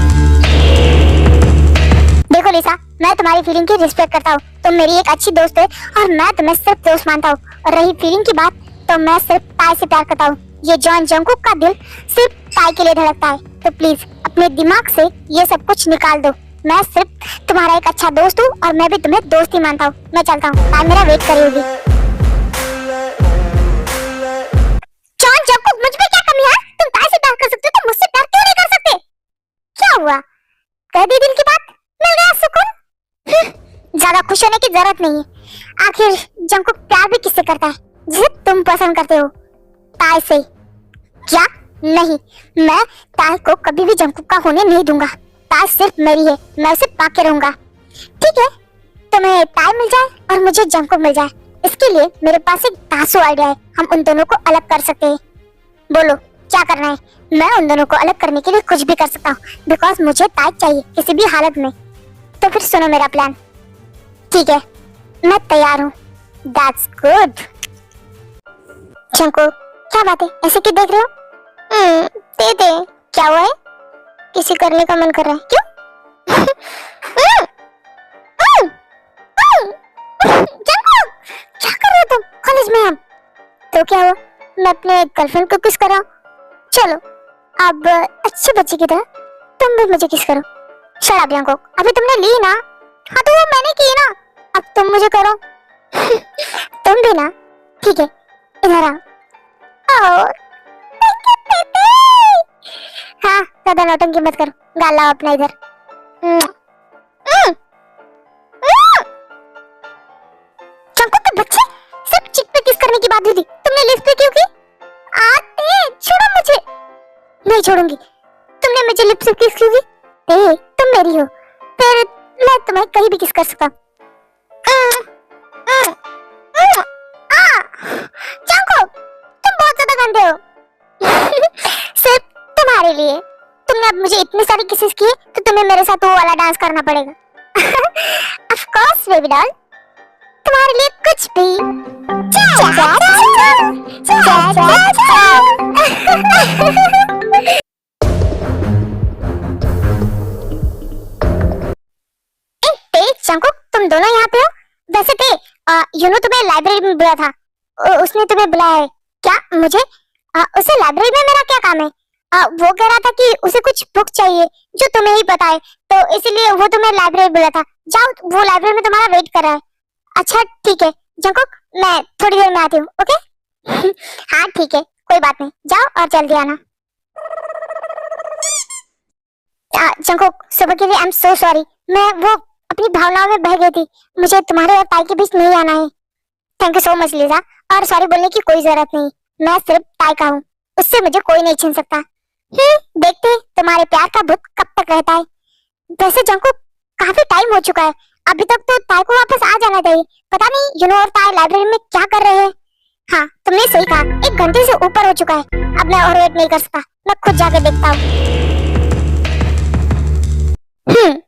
देखो लिसा, मैं तुम्हारी फीलिंग की रिस्पेक्ट करता हूँ, तुम मेरी एक अच्छी दोस्त है और मैं तुम्हें सिर्फ दोस्त मानता हूँ। और रही फीलिंग की बात, तो मैं सिर्फ ताई से प्यार करता हूँ। ये जॉन जंगकुक का दिल सिर्फ ताई के लिए धड़कता है। तो प्लीज अपने दिमाग से ये सब कुछ निकाल दो। मैं सिर्फ तुम्हारा एक अच्छा दोस्त हूँ और मैं भी तुम्हें दोस्त ही मानता हूँ। मैं चलता हूँ, ताई मेरा वेट करी होगी। जॉन जंगकुक, मुझ में क्या कमी है? तुम ताई से प्यार कर सकते हो तो मुझसे प्यार क्यों नहीं कर सकते? क्या हुआ? कह दी दिल की बात, मिल गया सुकून। ज्यादा खुश होने की जरूरत नहीं है। आखिर जंगकुक प्यार भी किससे करता है? जिसे तुम पसंद करते हो, ताई से। क्या? नहीं, मैं ताई को कभी भी जंगकुक का होने नहीं दूंगा। ताई सिर्फ मेरी है, मैं उसे पाके रहूंगा। ठीक है, तुम्हें ताई मिल जाए और मुझे जंगकुक मिल जाए, इसके लिए मेरे पास एक धांसू आइडिया है। हम उन दोनों को अलग कर सकते हैं। बोलो क्या करना है? मैं उन दोनों को अलग करने के लिए कुछ भी कर सकता हूँ, बिकॉज मुझे ताई चाहिए किसी भी हालत में। तो फिर सुनो मेरा प्लान। ठीक है, मैं तैयार हूँ। That's good. जंगकुक, क्या बात है, ऐसे क्यों देख रहे हो? दे दे। क्या हुआ है? किसी करने का मन कर रहा है क्यों? जंगकुक, क्या कर रहे हो तुम कॉलेज में? हम तो क्या हुआ, मैं अपने गर्लफ्रेंड को किस कर रहा हूँ। चलो अब अच्छे बच्चे की तरह तुम भी मुझे किस करो। शट अप जंगकुक, अभी तुमने ली ना? हाँ तो वो मैंने की ना, अब तुम मुझे करो। तुम भी ना? ठीक है, इधर आओ। और हाँ, ज्यादा नौटंकी मत करो, गाल लाओ अपना इधर। जंगकुक के बच्चे, सिर्फ चिक पे किस करने की बात हुई थी, तुमने लिप्स पे क्यों की? आते छोड़ो मुझे। नहीं छोड़ूंगी। तुमने मुझे लिप्स पे किस क्यों की? तुम मेरी हो, फिर मैं तुम्हें कहीं भी किस कर सकता हूँ। जंगकुक, तुम बहुत ज्यादा गंदे हो। सिर्फ तुम्हारे लिए। तुमने अब मुझे इतनी सारी किसेस की तो तुम्हें मेरे साथ वो वाला डांस करना पड़ेगा। ऑफ कोर्स बेबी डॉल, तुम्हारे लिए कुछ भी। जंगकुक, तुम दोनों यहाँ पे हो? वैसे थे यूनो तुम्हें लाइब्रेरी में बुलाया था, उसने तुम्हें बुलाया है क्या? मुझे उसे लाइब्रेरी में मेरा क्या काम है? वो कह रहा था कि उसे कुछ बुक चाहिए जो तुम्हें ही पता है, तो इसलिए वो तुम्हें लाइब्रेरी बुलाया था। जाओ, वो लाइब्रेरी में तुम्हारा वेट कर रहा है। अच्छा ठीक है जंगकुक, मैं थोड़ी देर में आती हूँ। ओके? हाँ ठीक है, कोई बात नहीं, जाओ और जल्दी आना। जंगकुक, सुबह के लिए आई एम सो सॉरी। मैं वो अपनी भावनाओं में बह गई थी। मुझे तुम्हारे और ताई के बीच नहीं आना है। Thank you so much Lisa, और सॉरी बोलने की कोई जरूरत नहीं। मैं सिर्फ ताई का हूँ, उससे मुझे कोई नहीं छीन सकता। देखते तुम्हारे प्यार का भूत कब तक रहता है। वैसे जंगकुक, काफी टाइम हो चुका है, अभी तक तो ताई को वापस आ जाना चाहिए। पता नहीं यूनो और ताई लाइब्रेरी में क्या कर रहे हैं। हाँ तुमने सही कहा, 1 घंटे से ऊपर हो चुका है। अब मैं और वेट नहीं कर सकता, मैं खुद जाके देखता हूँ।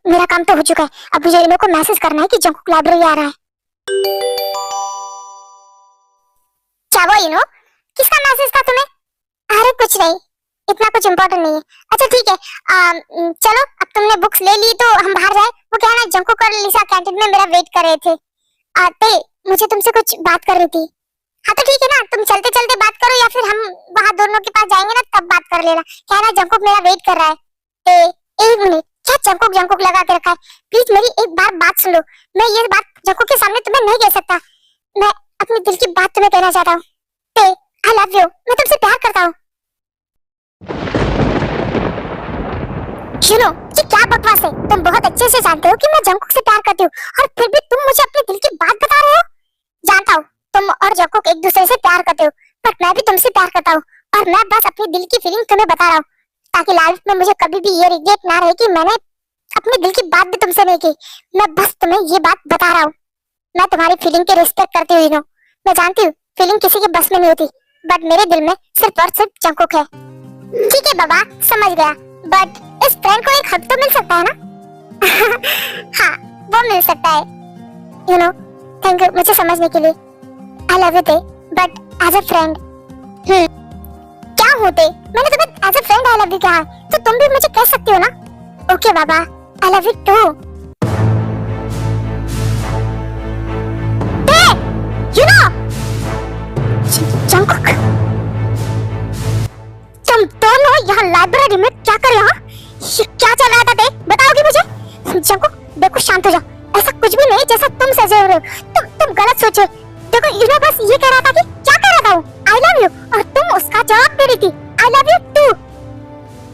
मेरा काम तो हो चुका है, अब मुझे यूनो को मैसेज करना है कि जंगकुक लाइब्रेरी आ रहा है। क्या वो यूनो, किसका मैसेज था तुम्हें? अरे कुछ नहीं, इतना कुछ इम्पोर्टेंट नहीं है। अच्छा ठीक है, चलो अब तुमने बुक्स ले ली तो हम बाहर जाए। वो क्या है ना, जंगकुक और लिसा कैंटीन में मेरा वेट कर रहे थे। आते मुझे तुमसे कुछ बात करनी थी। हाँ तो ठीक है ना, तुम चलते चलते बात करो या फिर हम वहाँ दोनों के पास जाएंगे ना तब बात कर लेना। क्या है ना, जंगकुक मेरा वेट कर रहा है। एक मिनट, क्या जंगकुक जंगकुक लगा के रखा है? प्लीज मेरी एक बार बात सुन लो। मैं ये बात जंगकुक के सामने तुम्हें नहीं कह सकता। मैं अपने दिल की बात तुम्हें कहना चाहता हूँ। आई लव यू, मैं तुमसे प्यार करता हूँ। सुनो, ये क्या बकवास है? तुम बहुत अच्छे से जानते हो कि मैं जंगकुक से प्यार करती हूँ और फिर भी तुम मुझे अपने दिल की बात बता रहे हो। जानता हूँ तुम और जंगकुक एक दूसरे से प्यार करते हो, पर मैं भी तुमसे प्यार करता हूँ और मैं बस अपने दिल की फीलिंग तुम्हें बता रहा हूँ, ताकि लाइफ में मुझे कभी भी ये रिग्रेट ना रहे कि मैंने अपने दिल की बात भी तुमसे नहीं की। मैं बस तुम्हें ये बात बता रहा हूँ। मैं तुम्हारी फीलिंग की रिस्पेक्ट करती हूँ यूनो। मैं जानती हूँ फीलिंग किसी के बस में नहीं होती, बट मेरे दिल में सिर्फ और सिर्फ जंगकुक है। ठीक है बाबा, समझ गया, बट इस फ्रेंड को एक हक तो मिल सकता है ना? हाँ वो मिल सकता है यूनो। थैंक यू मुझे समझने के लिए। आई लव यू ते, बट एज अ फ्रेंड। क्या होते, मैंने तुम्हें as a friend I love you कहा, तो तुम भी मुझे कह सकती हो ना? ओके बाबा, I love you too. You know, Jungkook यहाँ लाइब्रेरी में क्या कर रहा? ये क्या चल रहा था बे? बताओगी मुझे? जंकुक देखो शांत हो जाओ, ऐसा कुछ भी नहीं जैसा तुम सजे हो रहे हो। तुम गलत सोचे। देखो यूनो बस ये कह रहा था कि क्या कह रहा था वो, आई लव यू, और तुम उसका जवाब दे रही थी आई लव यू टू।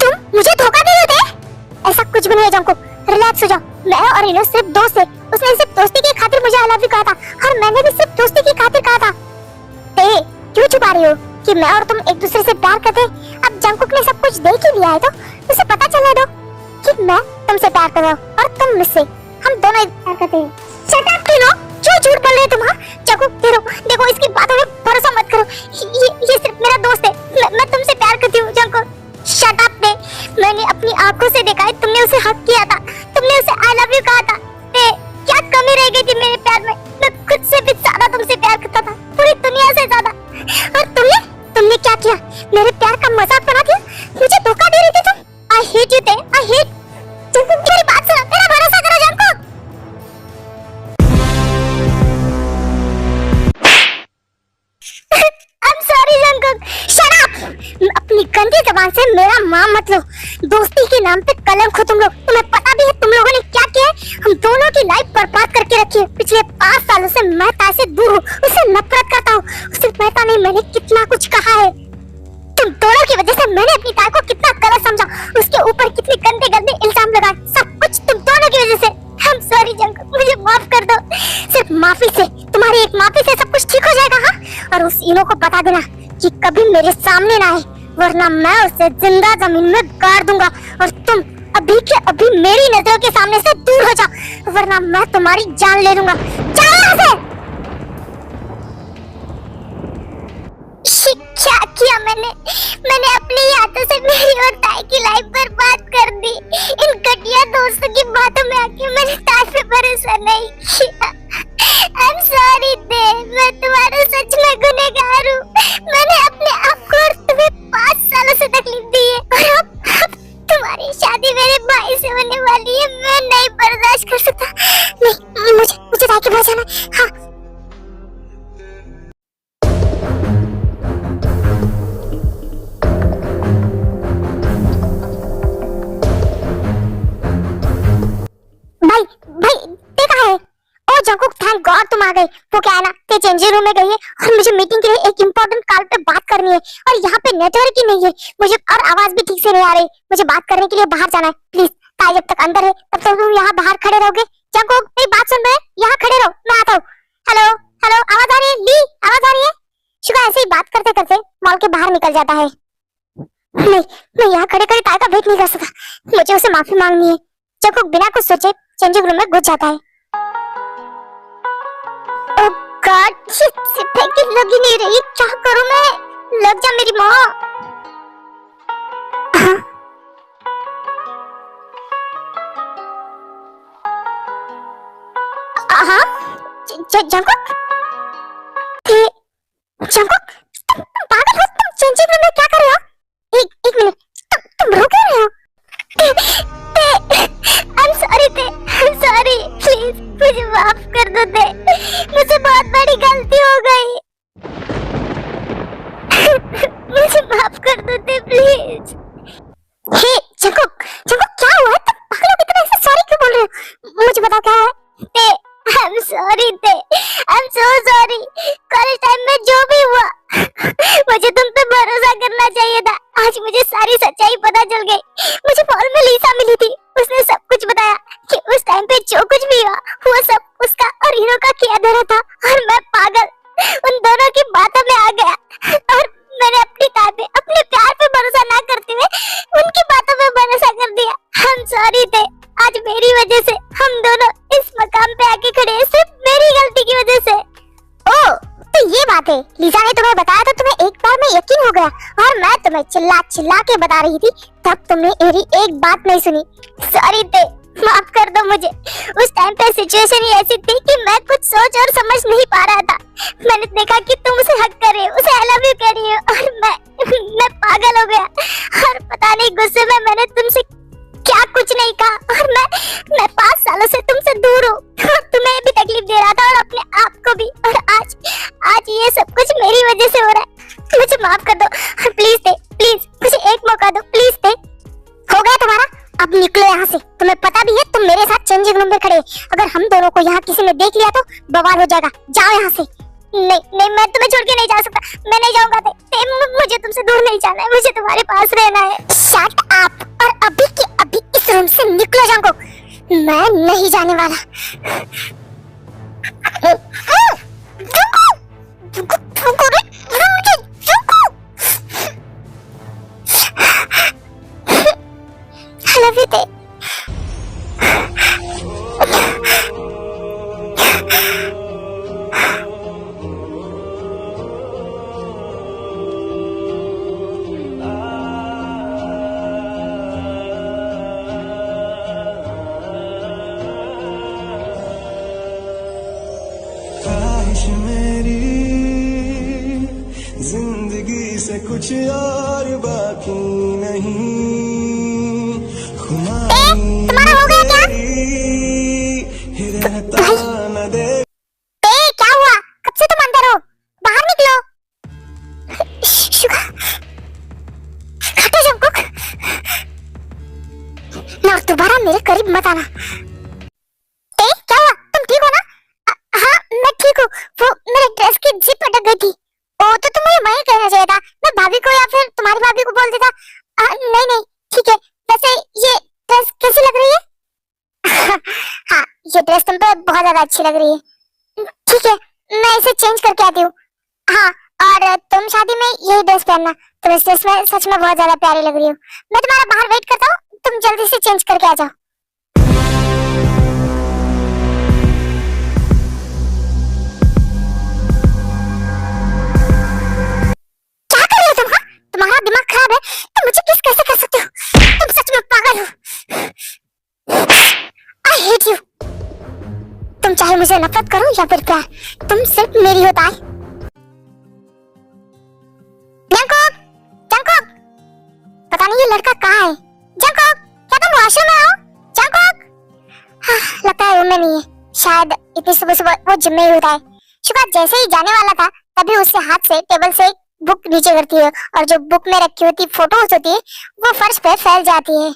तुम मुझे धोखा दे रहे थे? ऐसा कुछ भी नहीं है जंकुक, रिलैक्स हो जाओ। मैं और यूनो सिर्फ दोस्त है। उसने सिर्फ दोस्ती की खातिर मुझे आई लव यू कहा था और मैंने भी सिर्फ दोस्ती की खातिर कहा था। ए क्यों छुपा रही हो कि मैं और तुम एक दूसरे से प्यार करते? अब जंकुक ने सब कुछ देख ही लिया है तो उसे पता चलने दो कि मैं तुमसे प्यार कर रहा हूँ और तुम मुझसे, हम दोनों एक प्यार करते हैं। शट अप टीनो, क्यों झूठ बोल रहे हो तुम? हाँ जंकुक देखो इसकी बातों में भरोसा मत करो, ये सिर्फ मेरा दोस्त है। मैं तुमसे प्यार करती हूँ जंकुक। शट अप बे, मैंने अपनी आंखों से देखा है तुमने उसे हक किया था, तुमने उसे आई लव यू कहा था। क्या कमी रह गई थी मेरे प्यार में? मैं खुद से भी ज्यादा तुमसे प्यार करता था, पूरी दुनिया से ज्यादा। और तुमने क्या किया? मेरे प्यार का मजाक बना दिया, मुझे धोखा दे रही थी तुम। आई हेट यू ते, आई हेट। मेरी बात सुनो, मेरा भरोसा करो Jungkook. I'm sorry Jungkook, shut up। अपनी गंदी जबान से मेरा नाम मत लो। दोस्ती के नाम पे कलंक हो तुम लोग। तुम्हें पता भी है तुम लोगों ने क्या किया है? हम दोनों की लाइफ बर्बाद करके रखी है। पिछले 5 सालों से मैं ताई से दूर हूँ, उससे नफरत करता हूँ। उसे पता नहीं मैंने कितना कुछ कहा है। तुम दोनों की वजह से मैंने अपनी ताई को कितना गलत समझा, उसके ऊपर कितने गंदे गंदे इल्जाम लगाए, सब कुछ तुम दोनों की वजह से। I'm sorry जंकुक, मुझे माफ कर दो। सिर्फ माफी से, तुम्हारी एक माफी से सब कुछ ठीक हो जाएगा। हाँ, और उस इनो को बता देना कि कभी मेरे सामने ना आए, वरना मैं उसे जिंदा जमीन में गाड़ दूंगा। और तुम अभी के अभी मेरी नजरों के सामने से दूर हो जाओ, वरना मैं तुम्हारी जान ले लूंगा। जाओ यहाँ से। क्या किया मैंने अपनी हाथों से मेरी और ताई की लाइफ बर्बाद कर दी। इन घटिया दोस्तों की बातों में आके मैंने ताई पे भरोसा नहीं किया। I'm sorry देव, मैं तुम्हारा सच में गुनहगार हूँ। मैंने अपने आप को और तुम्हें 5 सालों से तकलीफ दी है, और अब तुम्हारी शादी मेरे भाई से होने वाली है। मैं नहीं बर्दाश्त कर सकता। नहीं, मुझे ताई के पास जाना है। हाँ भाई देखा है? ओ जंकुक, थैंक गॉड तुम आ गए। वो क्या है ना, ते चेंजिंग रूम में गई है और मुझे मीटिंग के लिए एक इंपॉर्टेंट कॉल पे बात करनी है, और यहाँ पे नेटवर्क ही नहीं है मुझे, और आवाज भी ठीक से नहीं आ रही। मुझे बात करने के लिए बाहर जाना है। प्लीज ताई जब तक अंदर है तब तक तुम यहाँ बाहर खड़े रहोगे। जंकुक मेरी बात सुन रहे हैं? यहाँ खड़े रहो, मैं आता हूँ। हेलो हेलो, आवाज आ रही है? ली आवाज आ रही है? शुक्र ऐसे ही बात करते करते मॉल के बाहर निकल जाता है। नहीं, मैं यहाँ खड़े खड़े ताई का वेट नहीं कर सकता, मुझे उसे माफी मांगनी है। जंकुक बिना कुछ सोचे चेंजिंग रूम में घुस जाता है। ओह गॉड, सिर्फ लग ही नहीं रही, क्या करूं मैं? लग जा मेरी माँ। हाँ जंकुक, जंकुक तुम पागल हो? तुम चेंजिंग रूम में क्या कर रहे हो? एक मिनट, तुम रो क्यों रहे हो? I'm sorry ते, I'm sorry, प्लीज मुझे माफ कर दो ते, मुझे बहुत बड़ी गलती हो गई। मुझे माफ कर दो ते प्लीज। हे जंकुक क्या हुआ है? तुम पागलों की तरह ऐसे सॉरी क्यों बोल रहे हो? मुझे बताओ क्या है? ते I'm sorry ते, I'm so sorry। College time में जो भी हुआ, मुझे तुम पे भरोसा करना चाहिए था। आज मुझे सारी सच्चाई पता चल गई। मुझे मॉल में लीसा मिली थी, उसने सब कुछ बताया कि उस टाइम पे जो कुछ भी हुआ वो सब उसका और हीरो का किया धरा था, और मैं पागल उन दोनों की बातों में आ गया, और मैंने अपनी ताई पे, अपने प्यार पे भरोसा ना करते हुए उनकी बातों पे भरोसा कर दिया। I'm sorry थे, आज मेरी वजह से हम दोनों इस मकाम पे आके खड़े हैं, सिर्फ मेरी गलती की वजह से। ओह तो ये बात है, लीजा ने तुम्हें बताया तो तुम्हें एक बार में यकीन हो गया, और मैं तुम्हें चिल्ला चिल्ला के बता रही थी तब तुमने मेरी एक बात नहीं सुनी। सॉरी थे, माफ कर दो मुझे। उस टाइम पे सिचुएशन ही ऐसी थी कि मैं कुछ सोच और समझ नहीं पा रहा था। मैंने देखा कि तुम उसे हक कर रहे हो, उसे आई लव यू कह रही हो, और मैं पागल हो गया, और पता नहीं गुस्से में मैंने तुमसे क्या कुछ नहीं कहा, और मैं 5 सालों से तुमसे दूर हूँ, तुम्हें भी तकलीफ दे रहा था और अपने आप को भी, और आज ये सब कुछ मेरी वजह से हो रहा है। मुझे माफ कर दो प्लीज दे, प्लीज मुझे एक मौका दो प्लीज। को यहाँ किसी ने देख लिया तो बवाल हो जाएगा। जाओ यहाँ से। नहीं नहीं, मैं तुम्हें छोड़ के नहीं जा सकता, मैं नहीं जाऊंगा। मुझे तुमसे दूर नहीं जाना है, मुझे तुम्हारे पास रहना है। शट अप और अभी के अभी इस रूम से निकलो जंगकुक, मैं नहीं जाने वाला। मेरी जिंदगी से कुछ और बाकी नहीं, तुम्हारा हो गया क्या? रहता न दे। क्या हुआ? कब से तुम अंदर हो? बाहर निकलो। हटो जंगकुक, ना दोबारा मेरे करीब मत आना। क्या हुआ? तुम ठीक हो ना? हाँ मैं ठीक हूँ। वो मेरे ड्रेस की जिप अटक गई थी। ओ तो तुम्हें वही कहना चाहिए था, मैं भाभी को या फिर तुम्हारी भाभी को बोल देता। नहीं नहीं ठीक है। वैसे ये ड्रेस कैसी लग रही है? हाँ ये ड्रेस तुम पे बहुत ज्यादा अच्छी लग रही है। ठीक है मैं इसे चेंज करके आती हूँ। हाँ और तुम शादी में यही ड्रेस पहनना, तुम इस ड्रेस में सच में बहुत ज्यादा प्यारी लग रही हो। मैं तुम्हारा बाहर वेट करता हूँ, तुम जल्दी से चेंज करके आ जाओ। तुम्हारा दिमाग खराब है, तुम मुझे किस कैसे कर सकते हो? तुम सच में पागल हो। I hate you। तुम चाहे मुझे नफरत करो या फिर प्यार, तुम सिर्फ मेरी होता है। जंगकुक, जंगकुक, पता नहीं ये लड़का कहाँ है। जंगकुक, क्या तुम वॉशरूम में हो? जंगकुक, लगता है रूम में नहीं है। शायद इतनी सुबह सुबह वो जिम में ही होता है। शुक्र जैसे ही जाने वाला था तभी उसके हाथ से टेबल से बुक नीचे गिरती है और जो बुक में रखी होती फोटोज होती है वो फर्श पे फैल जाती है।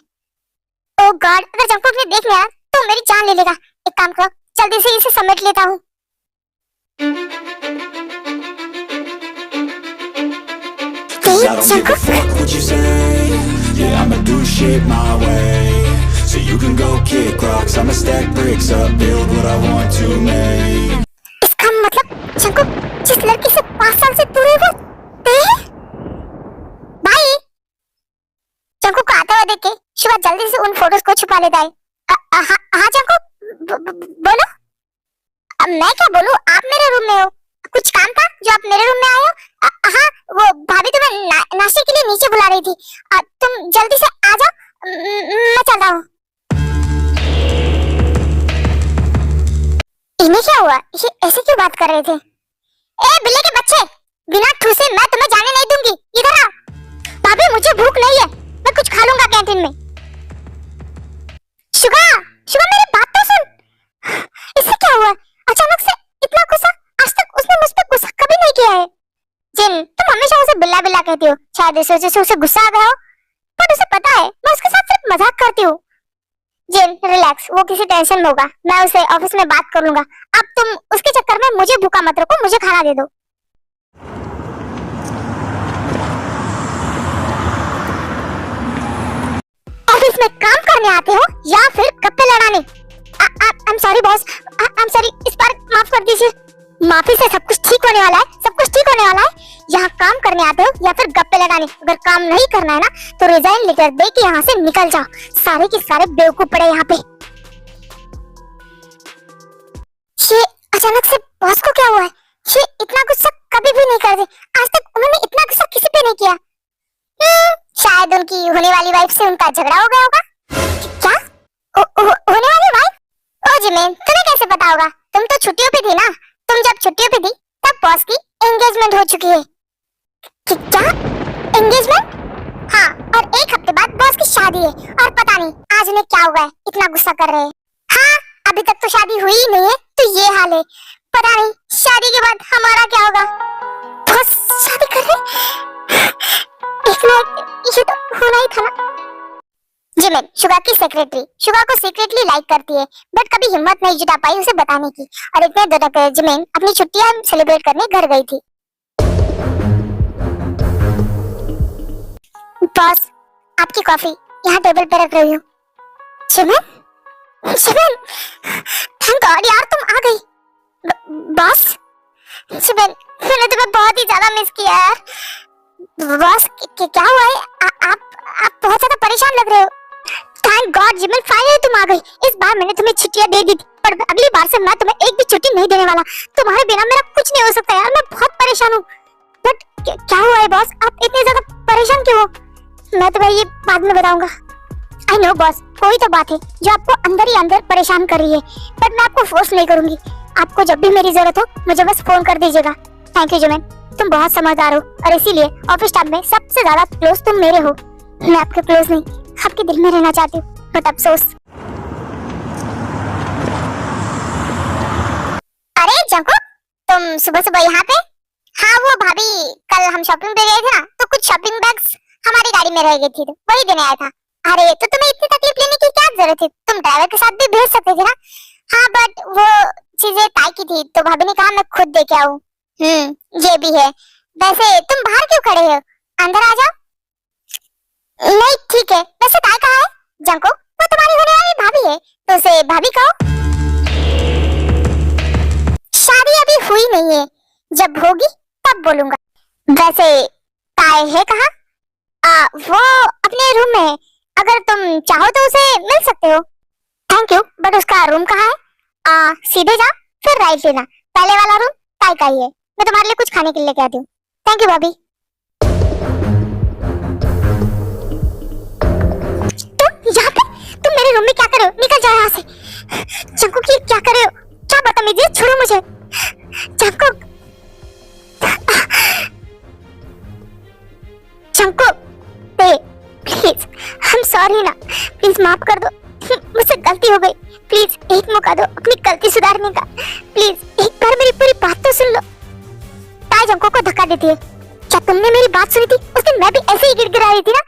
ओह गॉड, अगर जंगकुक ने देख लिया तो मेरी जान ले लेगा। एक काम करो, जल्दी से इसे समेट लेता हूँ। इसका मतलब जंगकुक जिस लड़की से 5 साल से दूर है वो भाई। जंगकुक को आता हुआ देख के शिवा जल्दी से उन फोटोज को छुपा लेता है। हाँ जंगकुक बोलो। मैं क्या बोलूं, आप मेरे रूम में हो, कुछ काम था जो आप मेरे रूम में आए हो? हाँ वो भाभी तुम्हें नाश्ते के लिए नीचे बुला रही थी। तुम जल्दी से आ जाओ, मैं चलता हूँ। इन्हें क्या हुआ, ये ऐसे क्यों बात कर रहे थे? ए बिल्ली के बच्चे, बिना ठूसे मैं तुम्हें जाने नहीं दूंगी, इधर आ। भाभी मुझे भूख नहीं है, मैं कुछ खा लूंगा कैंटीन में। शुगा, शुगा मेरी बात तो सुन। इससे क्या हुआ? अचानक से इतना गुस्सा, आज तक उसने मुझ पे गुस्सा कभी नहीं किया है। जिन, तुम हमेशा उसे बिल्ला बिल्ला कहती हो, शायद इस वजह से उसे गुस्सा आ गया हो, पर उसे पता है मैं उसके साथ सिर्फ मजाक करती हूँ। जिन रिलैक्स, वो किसी टेंशन में होगा, मैं उसे ऑफिस में बात कर लूंगा। अब तुम उसके चक्कर में मुझे भूखा मत रखो, मुझे खाना दे दो। ऑफिस में काम करने आते हो या फिर गप्पे लड़ाने? I'm sorry boss, I'm sorry, इस बार माफ कर दीजिए। माफी से सब कुछ ठीक होने वाला है, सब कुछ ठीक होने वाला है। यहाँ काम करने आते हो या फिर गप्पे लड़ाने? अगर काम नहीं करना है ना तो रिजाइन लेटर दे के यहाँ से निकल जाओ। सारे के सारे बेवकूफ पड़े यहाँ पे। ये अचानक से बॉस को क्या हुआ है? ये इतना गुस्सा कभी भी नहीं करते, आज तक उन्होंने इतना गुस्सा किसी पे नहीं किया। शायद उनकी होने वाली वाइफ से उनका झगड़ा हो गया होगा। क्या? होने वाली वाइफ? ओ जिमिन, तुम्हें कैसे पता होगा? तुम तो छुट्टियों पे थी ना। तुम जब छुट्टियों पे थी तब बॉस की एंगेजमेंट हो चुकी है। क्या एंगेजमेंट? हाँ, और 1 हफ्ते बाद बॉस की शादी है और पता नहीं आज उन्हें क्या हुआ है, इतना गुस्सा कर रहे हैं। हाँ, अभी तक तो शादी हुई ही नहीं है तो ये हाल है। पता नहीं शादी के बाद हमारा क्या होगा। बॉस शादी कर रहे? एक मिनट, ये तो होना ही था ना। जिमिन शुगा की सेक्रेटरी शुगा को सीक्रेटली लाइक करती है, बट कभी हिम्मत नहीं जुटा पाई उसे बताने की। और इतने दिनों तक जिमिन अपनी छुट्टियां सेलिब्रेट करने घर गई थी। बॉस, आपकी कॉफी यहाँ टेबल पे रख रही हूँ। जिमिन, जिमिन, थैंक गॉड यार तुम आ गई। बॉस, जिमिन, मैंने तुम्हें बहुत ही ज्यादा मिस किया यार। बॉस, क्या हुआ है? आप बहुत ज्यादा परेशान लग रहे हो। थैंक गॉड जिमिन, फाइनली तुम आ गई। इस बार मैंने तुम्हें छुट्टियां दे दी थी, पर अगली बार से मैं तुम्हें एक भी छुट्टी नहीं देने वाला। तुम्हारे बिना मेरा कुछ नहीं हो सकता यार, मैं बहुत परेशान हूँ। बट क्या हुआ है बॉस, आप इतने ज्यादा परेशान क्यों हो? मैं तुम्हें ये बाद में बताऊंगा। आई नो बॉस, कोई तो बात है जो आपको अंदर ही अंदर परेशान कर रही है, बट मैं आपको फोर्स नहीं करूंगी। आपको जब भी मेरी जरूरत हो मुझे बस फोन कर दीजिएगा। थैंक यू जिमिन, तुम बहुत समझदार हो और इसीलिए ऑफिस स्टाफ में सबसे ज्यादा क्लोज तुम मेरे हो। मैं आपके क्लोज नहीं, आपके दिल में रहना चाहती हूँ, बट अफसोस। अरे जंको, तुम सुबह सुबह यहाँ पे? हाँ वो भाभी, कल हम शॉपिंग पे गए थे ना, तो कुछ शॉपिंग बैग्स हमारी गाड़ी में रह गई थी, तो वही देने आया था। अरे तो तुम्हें इतनी तकलीफ लेने की क्या जरूरत थी, तुम ड्राइवर के साथ भी भेज सकते थे ना। हाँ बट वो चीजें ताई की थी, तो भाभी ने कहा मैं खुद दे के आऊं। ये भी है। वैसे तुम बाहर क्यों खड़े हो, अंदर आ जाओ। नहीं ठीक है, वैसे ताई कहाँ है? जंको, वो तुम्हारी होने वाली भाभी है, तो उसे भाभी कहो। शादी अभी हुई नहीं है, जब होगी तब बोलूंगा। वैसे ताई है कहाँ? वो अपने रूम में है, अगर तुम चाहो तो उसे मिल सकते हो। थैंक यू, बट उसका रूम कहाँ है? सीधे जा, फिर राइट लेना, पहले वाला रूम ताई का ही है। मैं तुम्हारे लिए कुछ खाने के लिए लेके आती हूँ। थैंक यू भाभी। तुम यहाँ पे, तुम मेरे रूम में क्या कर रहे हो? निकल जाओ यहाँ से। चंको की क्या कर रहे हो? क्या बदतमीजी है, छोड़ो मुझे। चंको, चंको, प्लीज, हम सॉरी ना, प्लीज माफ कर दो, मुझसे गलती हो गई। प्लीज एक मौका दो अपनी गलती सुधारने का। प्लीज एक बार मेरी पूरी बात तो सुन लो। ताई जंको को धक्का देती है। क्या तुमने मेरी बात सुनी थी? उस दिन मैं भी ऐसे ही गिड़गिड़ा रही थी ना।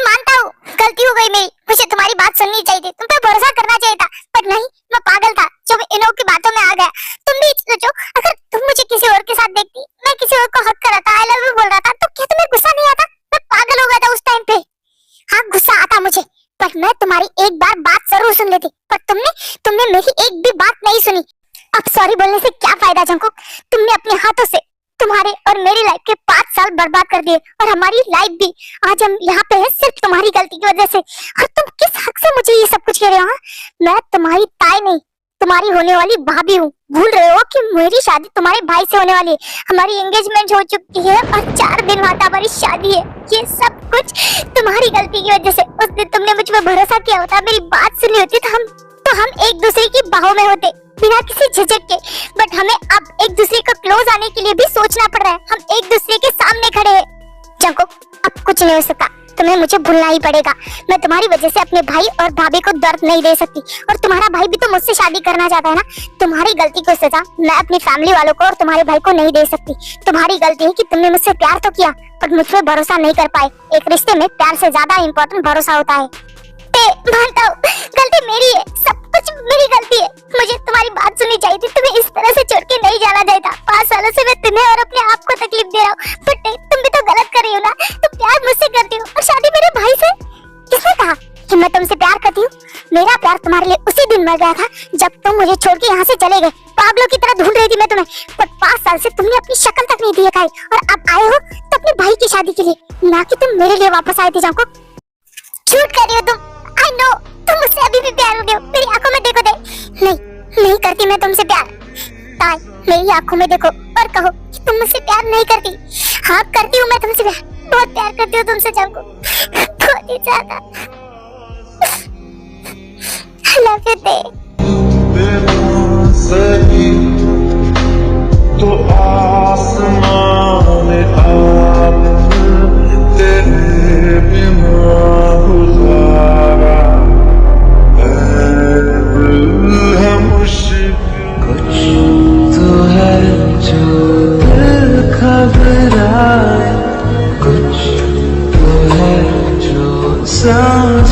मानता हूँ गलती हो गई मेरी, मुझे तुम्हारी बात सुननी चाहिए थी, तुम पे भरोसा करना चाहिए था, पर नहीं, मैं पागल था जो इन लोगों की बातों में आ गया। तुम भी सोचो, अगर तुम मुझे किसी और के साथ देखती, मैं किसी और को हक कर रहा था, आई लव यू बोल रहा था, तो क्या तुम्हें गुस्सा नहीं आता? मैं पागल हो गया था उस टाइम पे। हाँ गुस्सा आता मुझे, पर मैं तुम्हारी एक बार बात जरूर सुन लेती, पर तुमने मेरी एक भी बात नहीं सुनी। अब सॉरी बोलने से क्या फायदा जंको? तुमने अपने हाथों से तुम्हारे और मेरी लाइफ के 5 साल बर्बाद कर दिए, और हमारी लाइफ भी। आज हम यहाँ पे हैं सिर्फ तुम्हारी गलती की वजह से। और तुम किस हक से मुझे ये सब कुछ कह रहे हो? मैं तुम्हारी ताई नहीं, तुम्हारी होने वाली भाभी हूँ। भूल रहे हो कि मेरी शादी तुम्हारे भाई से होने वाली है? हमारी एंगेजमेंट हो चुकी है और 4 दिन बाद हमारी शादी है। ये सब कुछ तुम्हारी गलती की वजह से। उस दिन तुमने मुझ पर भरोसा किया होता, मेरी बात सुनी होती, तो हम एक दूसरे की बाहों में होते बिना किसी झिझक के। बट हमें अब एक दूसरे को क्लोज आने के लिए भी सोचना पड़ रहा है। हम एक दूसरे के सामने खड़े हैं। जंको, अब कुछ नहीं हो सकता, तुम्हें मुझे भूलना ही पड़ेगा। मैं तुम्हारी वजह से अपने भाई और भाभी को दर्द नहीं दे सकती, और तुम्हारा भाई भी तो मुझसे शादी करना चाहता है ना। तुम्हारी गलती को सजा मैं अपनी फैमिली वालों को और तुम्हारे भाई को नहीं दे सकती। तुम्हारी गलती है कि तुमने मुझसे प्यार तो किया, पर मुझ पर भरोसा नहीं कर पाए। एक रिश्ते में प्यार से ज्यादा इम्पोर्टेंट भरोसा होता है। मानता हूँ गलती मेरी है, सब कुछ मेरी गलती है। मुझे तुम्हारी बात सुननी चाहिए थी, तुम्हें इस तरह से छोड़ के नहीं जाना चाहिए था। 5 सालों से मैं तुम्हें और अपने आप को तकलीफ दे रहा हूँ, बट तुम भी तो गलत कर रही हो ना। तुम प्यार मुझसे करती हो और शादी मेरे भाई से। किसने कहा कि मैं तुमसे प्यार करती हूँ? मेरा प्यार तुम्हारे लिए उसी दिन मर गया था जब तुम मुझे छोड़ के यहाँ से चले गए। पागलों की तरह ढूंढ रही थी मैं तुम्हें, पर 5 साल से तुमने अपनी शक्ल तक नहीं दिखाई, और अब आए हो तो अपने भाई की शादी के लिए, ना कि तुम मेरे लिए वापस आए थे। जाको, झूठ कर रही हो तुम। आई नो, तुम मुझसे अभी भी प्यार हो, मेरी आंखों में देखो। नहीं करती मैं तुमसे प्यार। ताई, मेरी आंखों में देखो और कहो कि तुम मुझसे प्यार नहीं करती। हाँ करती हूँ मैं तुमसे प्यार, बहुत प्यार करती हूँ तुमसे जाको, बहुत ही ज्यादा। I love you ते। तो आसमान आप तेरे बिना गुजारा है मुश्किल। कुछ तो है जो दिल घबराए, कुछ तो है जो सांस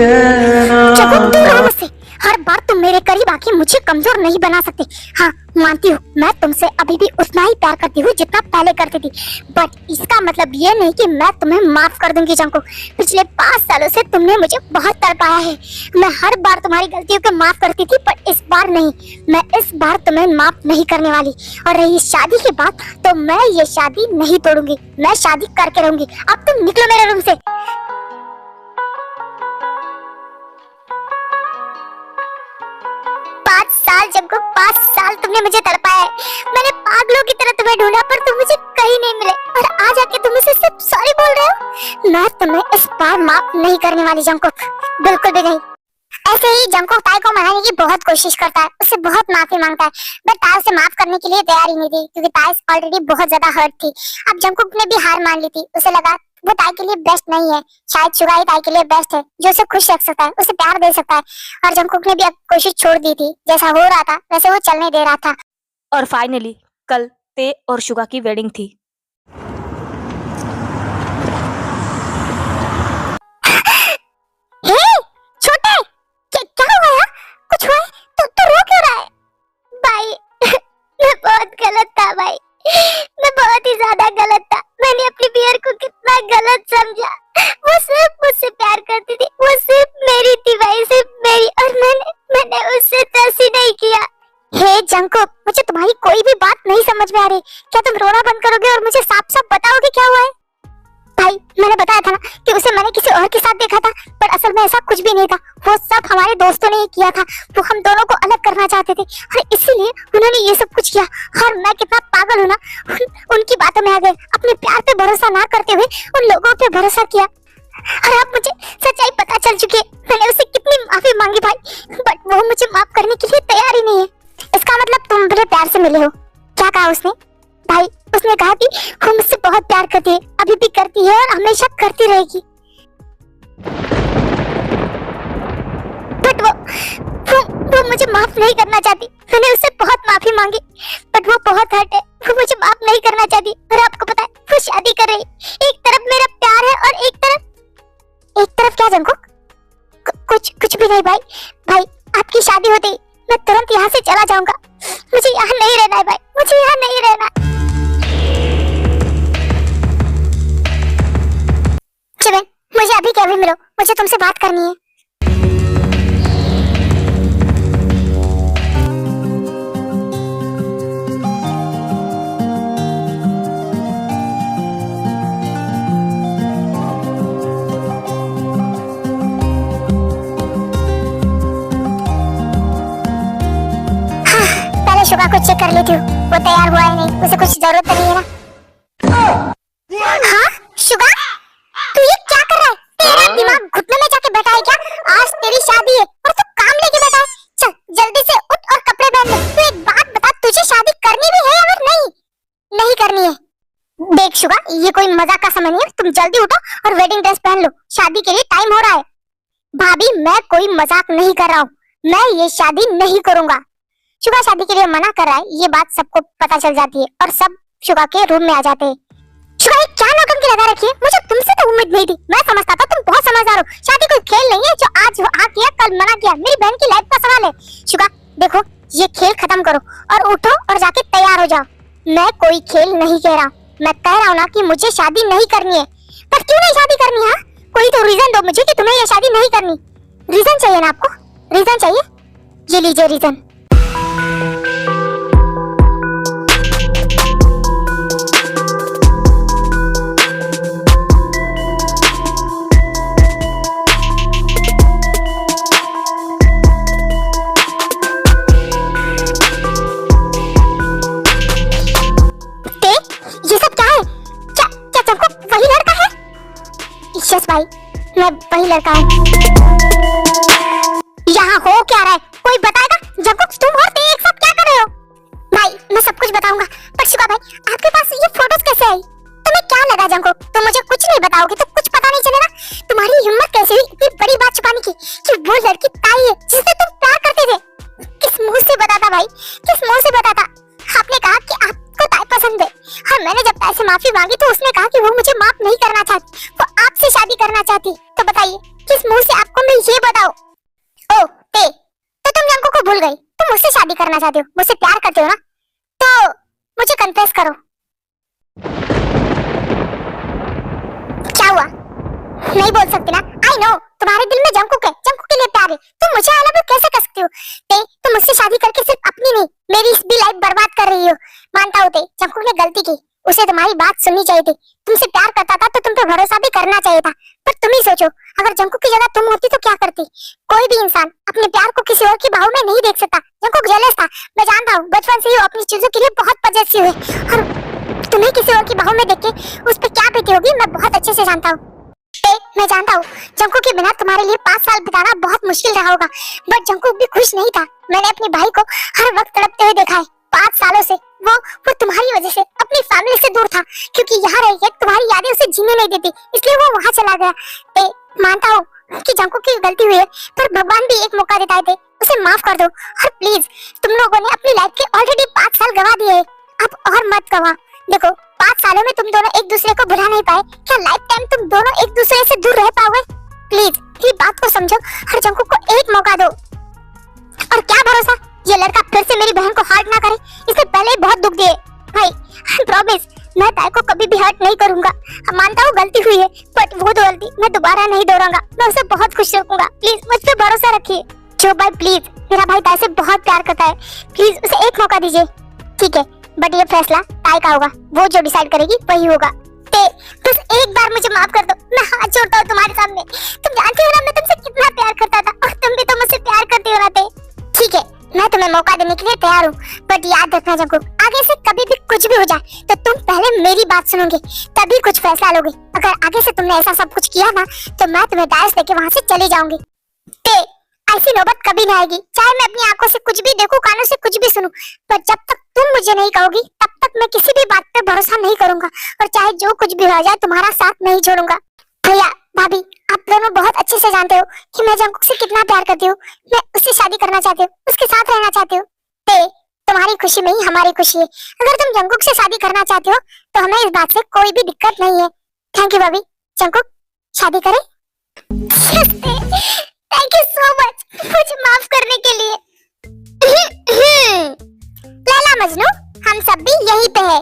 जब तुम रहो मुझसे, हर बार तुम मेरे करीब आके मुझे कमजोर नहीं बना सकते। हाँ मानती हूँ, मैं तुमसे अभी भी उतना ही प्यार करती हूँ जितना पहले करती थी, बट इसका मतलब ये नहीं कि मैं तुम्हें माफ कर दूंगी जंकुक। पिछले 5 सालों से तुमने मुझे बहुत तड़पाया है। मैं हर बार तुम्हारी गलतियों को माफ करती थी, पर इस बार नहीं। मैं इस बार तुम्हें माफ नहीं करने वाली। और रही शादी की बात, तो मैं ये शादी नहीं तोड़ूंगी। मैं शादी करके रहूंगी। अब तुम निकलो मेरे रूम से। 5 साल जंकुक, 5 साल तुमने मुझे तड़पाया है। मैंने पागलों की तरह तुम्हें ढूंढा, पर तुम मुझे कहीं नहीं मिले, और आज आके तुम मुझसे सिर्फ सॉरी बोल रहे हो। मैं तुम्हें इस बार माफ नहीं करने वाली जंकुक, बिल्कुल भी नहीं। ऐसे ही जंकुक ताई को मनाने की बहुत कोशिश करता है, उससे बहुत माफी मांगता है, बट ताई उसे माफ करने के लिए तैयार ही नहीं थी, क्योंकि ताई ऑलरेडी बहुत ज्यादा हर्ट थी। अब जंकुक ने भी हार मान ली थी। उसे लगा वो ताई के लिए बेस्ट नहीं है, शायद शुगा ही ताई के लिए बेस्ट है, जो उसे खुश रख सकता है, उसे प्यार दे सकता है। और जंकुक ने भी अब कोशिश छोड़ दी थी। जैसा हो रहा था वैसे वो चलने दे रहा था। और फाइनली कल ते और शुगा की वेडिंग थी। हे छोटे, क्या हुआ यार? कुछ हुआ है? तू रो क्यों रहा है? भाई मैं बहुत गलत था भाई, मैं बहुत ही ज्यादा गलत था। मैंने अपनी बियर को कितना गलत समझा। वो सिर्फ मुझसे प्यार करती थी, वो सिर्फ मेरी थी भाई, सिर्फ मेरी, और मैंने उससे तरस ही नहीं किया। हे जंकुक, मुझे तुम्हारी कोई भी बात नहीं समझ में आ रही। क्या तुम रोना बंद करोगे और मुझे साफ साफ बताओगे क्या हुआ है? भाई मैंने बताया था ना कि उसे मैंने किसी और के साथ देखा था, पर असल में ऐसा कुछ भी नहीं था। वो सब हमारे दोस्तों ने ही किया था। वो हम दोनों को अलग करना चाहते थे, और इसीलिए उन्होंने ये सब कुछ किया। और मैं कितना पागल हूँ ना, उनकी बातों में आ गए। अपने प्यार पे भरोसा ना करते हुए उन लोगों पे भरोसा किया, और अब मुझे सच्चाई पता चल चुकी है। मैंने उसे कितनी माफी मांगी भाई, बट वो मुझे माफ करने के लिए तैयार ही नहीं है। इसका मतलब तुम मेरे प्यार से मिले हो? क्या कहा उसने? भाई उसने कहा कि वो मुझसे बहुत प्यार करती है, अभी भी करती है, और हमेशा करती रहेगी। बट वो मुझे माफ नहीं करना चाहती। मैंने उससे बहुत माफी मांगी, बट वो बहुत हर्ट है। वो मुझे माफ नहीं करना चाहती, और आपको पता है वो शादी कर रही। एक तरफ मेरा प्यार है और एक तरफ क्या जंकुक? कुछ भी नहीं भाई आपकी शादी होती मैं तुरंत यहाँ से चला जाऊंगा। मुझे यहाँ नहीं रहना है भाई, मुझे यहाँ नहीं रहना। चिवन, मुझे अभी कैबिन मिलो, मुझे तुमसे बात करनी है। शुगा को चेक कर लेती हूँ, वो तैयार हुआ है नहीं, उसे कुछ जरूरत नहीं है ना। हाँ शुगा, तू ये क्या कर रहा है? तेरा दिमाग घुटने में जाके बैठा है क्या? आज तेरी शादी है और तू काम लेके बैठा है। चल जल्दी से उठ और कपड़े पहन ले। तू एक बात बता, तुझे शादी करनी भी है या फिर नहीं? नहीं करनी है। देख शुगा, ये कोई मजाक का समय नहीं है। तुम जल्दी उठो और वेडिंग ड्रेस पहन लो, शादी के लिए टाइम हो रहा है। भाभी मैं कोई मजाक नहीं कर रहा हूँ, मैं ये शादी नहीं करूंगा। शुगा शादी के लिए मना कर रहा है, ये बात सबको पता चल जाती है, और सब शुगा के रूम में आ जाते हैं। शुगा क्या नौटंकी लगा रखी है? मुझे तुमसे तो उम्मीद नहीं थी। मैं समझता था तुम बहुत समझदार हो। शादी कोई खेल नहीं है जो आज हाँ किया कल मना किया। मेरी बहन की लाइफ का सवाल है। शुगा देखो, ये खेल खत्म करो और उठो और जाके तैयार हो जाओ। मैं कोई खेल नहीं कह रहा, मैं कह रहा हूँ ना कि मुझे शादी नहीं करनी है। पर क्यों नहीं शादी करनी है? कोई तो रीजन दो मुझे कि तुम्हें ये शादी नहीं करनी। रीजन चाहिए ना आपको? रीजन चाहिए? ये लीजिए रीजन। भाई मैं वही लड़का हूँ। यहाँ हो क्या रहा है? कोई बताएगा? जंकुक तुम और ते एक साथ क्या कर रहे हो? भाई मैं सब कुछ बताऊंगा, पर शुगा भाई आपके पास ये फोटोज कैसे आई? तुम्हें क्या लगा जंकुक, तुम मुझे कुछ नहीं बताओगे तो कुछ पता नहीं चलेगा? तुम्हारी हिम्मत कैसे हुई इतनी बड़ी बात छुपाने की कि वो लड़की ताई है जिससे तुम प्यार करते थे? किस मुंह से बताता भाई, किस मुंह से बताता? आपने कहा कि आपको ताई पसंद है, और मैंने जब ताई से माफी मांगी तो उसने कहा कि वो मुझे माफ नहीं करना चाहती, वो आपसे शादी करना चाहती। तो बताइए किस मुंह से आपको मैं ये बताऊं? ओ ते, तो तुम जंकुक को भूल गई, तुम मुझसे शादी करना चाहते हो, मुझसे प्यार करते हो ना? तो मुझे कन्फेस करो, क्या हुआ? नहीं बोल सकती ना? आई नो, तुम्हारे दिल में जंकुक है, जंकुक के लिए प्यार है, तुम मुझे आई लव यू कैसे कह सकती हो? ते, तुम मुझसे शादी करके सिर्फ अपनी नहीं, मेरी भी लाइफ बर्बाद कर रही हो। मानता हूं ते, जंकुक ने गलती की, उसे तुम्हारी बात सुननी चाहिए थी, तुमसे प्यार करता था तो तुम पे भरोसा भी करना चाहिए था। पर तुम ही सोचो, अगर जंकुक की जगह तुम होती तो क्या करती? कोई भी इंसान अपने प्यार को किसी और की बाहों में नहीं देख सकता। जंकुक जेलस था, मैं जानता हूँ, बचपन से ही वो अपनी चीजों के लिए बहुत पजेसिव है, और तुम्हें किसी और की बाहों में देख के उस पर क्या बीती होगी मैं बहुत अच्छे से जानता हूँ। मैं जानता हूँ जंकुक के बिना तुम्हारे लिए 5 साल बिताना बहुत मुश्किल रहा होगा, बट जंकुक भी खुश नहीं था। मैंने अपने भाई को हर वक्त तड़पते हुए देखा है। 5 सालों से वो तुम्हारी वजह से अपनी फैमिली से दूर था, क्योंकि यहाँ रह के तुम्हारी यादें उसे जीने नहीं देती, इसलिए वो वहाँ चला गया। मानता हूँ कि जंकुक की गलती हुई है, पर भगवान भी एक मौका देता है, उसे माफ कर दो। और प्लीज, तुम लोगों ने अपनी लाइफ के ऑलरेडी 5 साल गवा दिए हैं, अब और मत गवा। देखो, 5 सालों में तुम दोनों एक दूसरे को भुला नहीं पाए, क्या लाइफ टाइम तुम दोनों एक दूसरे से दूर रह पाओगे? प्लीज ये बात को समझो और जंकुक को एक मौका दो। और क्या भरोसा ये लड़का फिर से मेरी बहन को हर्ट ना करे, इससे पहले ही बहुत दुख दिए। भाई प्रॉमिस, मैं ताई को कभी भी हर्ट नहीं करूंगा। मानता हूँ गलती हुई है, बट वो गलती मैं दोबारा नहीं दोहराऊंगा, मैं उसे बहुत खुश रखूंगा। प्लीज मुझ पे भरोसा रखिए। जो भाई प्लीज, मेरा भाई ताई से बहुत प्यार करता है, प्लीज उसे एक मौका दीजिए। ठीक है, बट ये फैसला ताई का होगा, वो जो डिसाइड करेगी वही होगा। बस एक बार मुझे माफ कर दो, मैं हाथ जोड़ता हूँ तुम्हारे सामने। तुम जानती हो ना मैं तुमसे कितना प्यार करता था, और तुम भी तो मुझसे प्यार करते हो ना। ठीक है, मैं तुम्हें मौका देने के लिए तैयार हूँ, बट याद रखना जंकुक, आगे से कभी भी कुछ भी हो जाए तो तुम पहले मेरी बात सुनोगे, तभी कुछ फैसला लोगे। अगर आगे से तुमने ऐसा सब कुछ किया ना, तो मैं तुम्हें डायरेक्ट लेके वहाँ से चली जाऊंगी। ऐसी नौबत कभी नहीं आएगी, चाहे मैं अपनी आंखों से कुछ भी देखूं, कानों से कुछ भी सुनूं, पर जब तक तुम मुझे नहीं कहोगी तब तक मैं किसी भी बात पे भरोसा नहीं करूंगा, और चाहे जो कुछ भी हो जाए तुम्हारा साथ नहीं छोड़ूंगा। भैया भाभी, आप दोनों बहुत अच्छे से जानते हो कि मैं जंकुक से कितना प्यार करती हूँ, मैं उससे शादी करना चाहती हूँ, उसके साथ रहना चाहती हूँ। तुम्हारी खुशी में ही हमारी खुशी है, अगर तुम जंकुक से शादी करना चाहते हो तो हमें इस बात से कोई भी दिक्कत नहीं है। थैंक यू भाभी। जंकुक, शादी करें? थैंक यू सो मच मुझे माफ करने के लिए। लैला मजनू, हम सब भी यहीं पे है।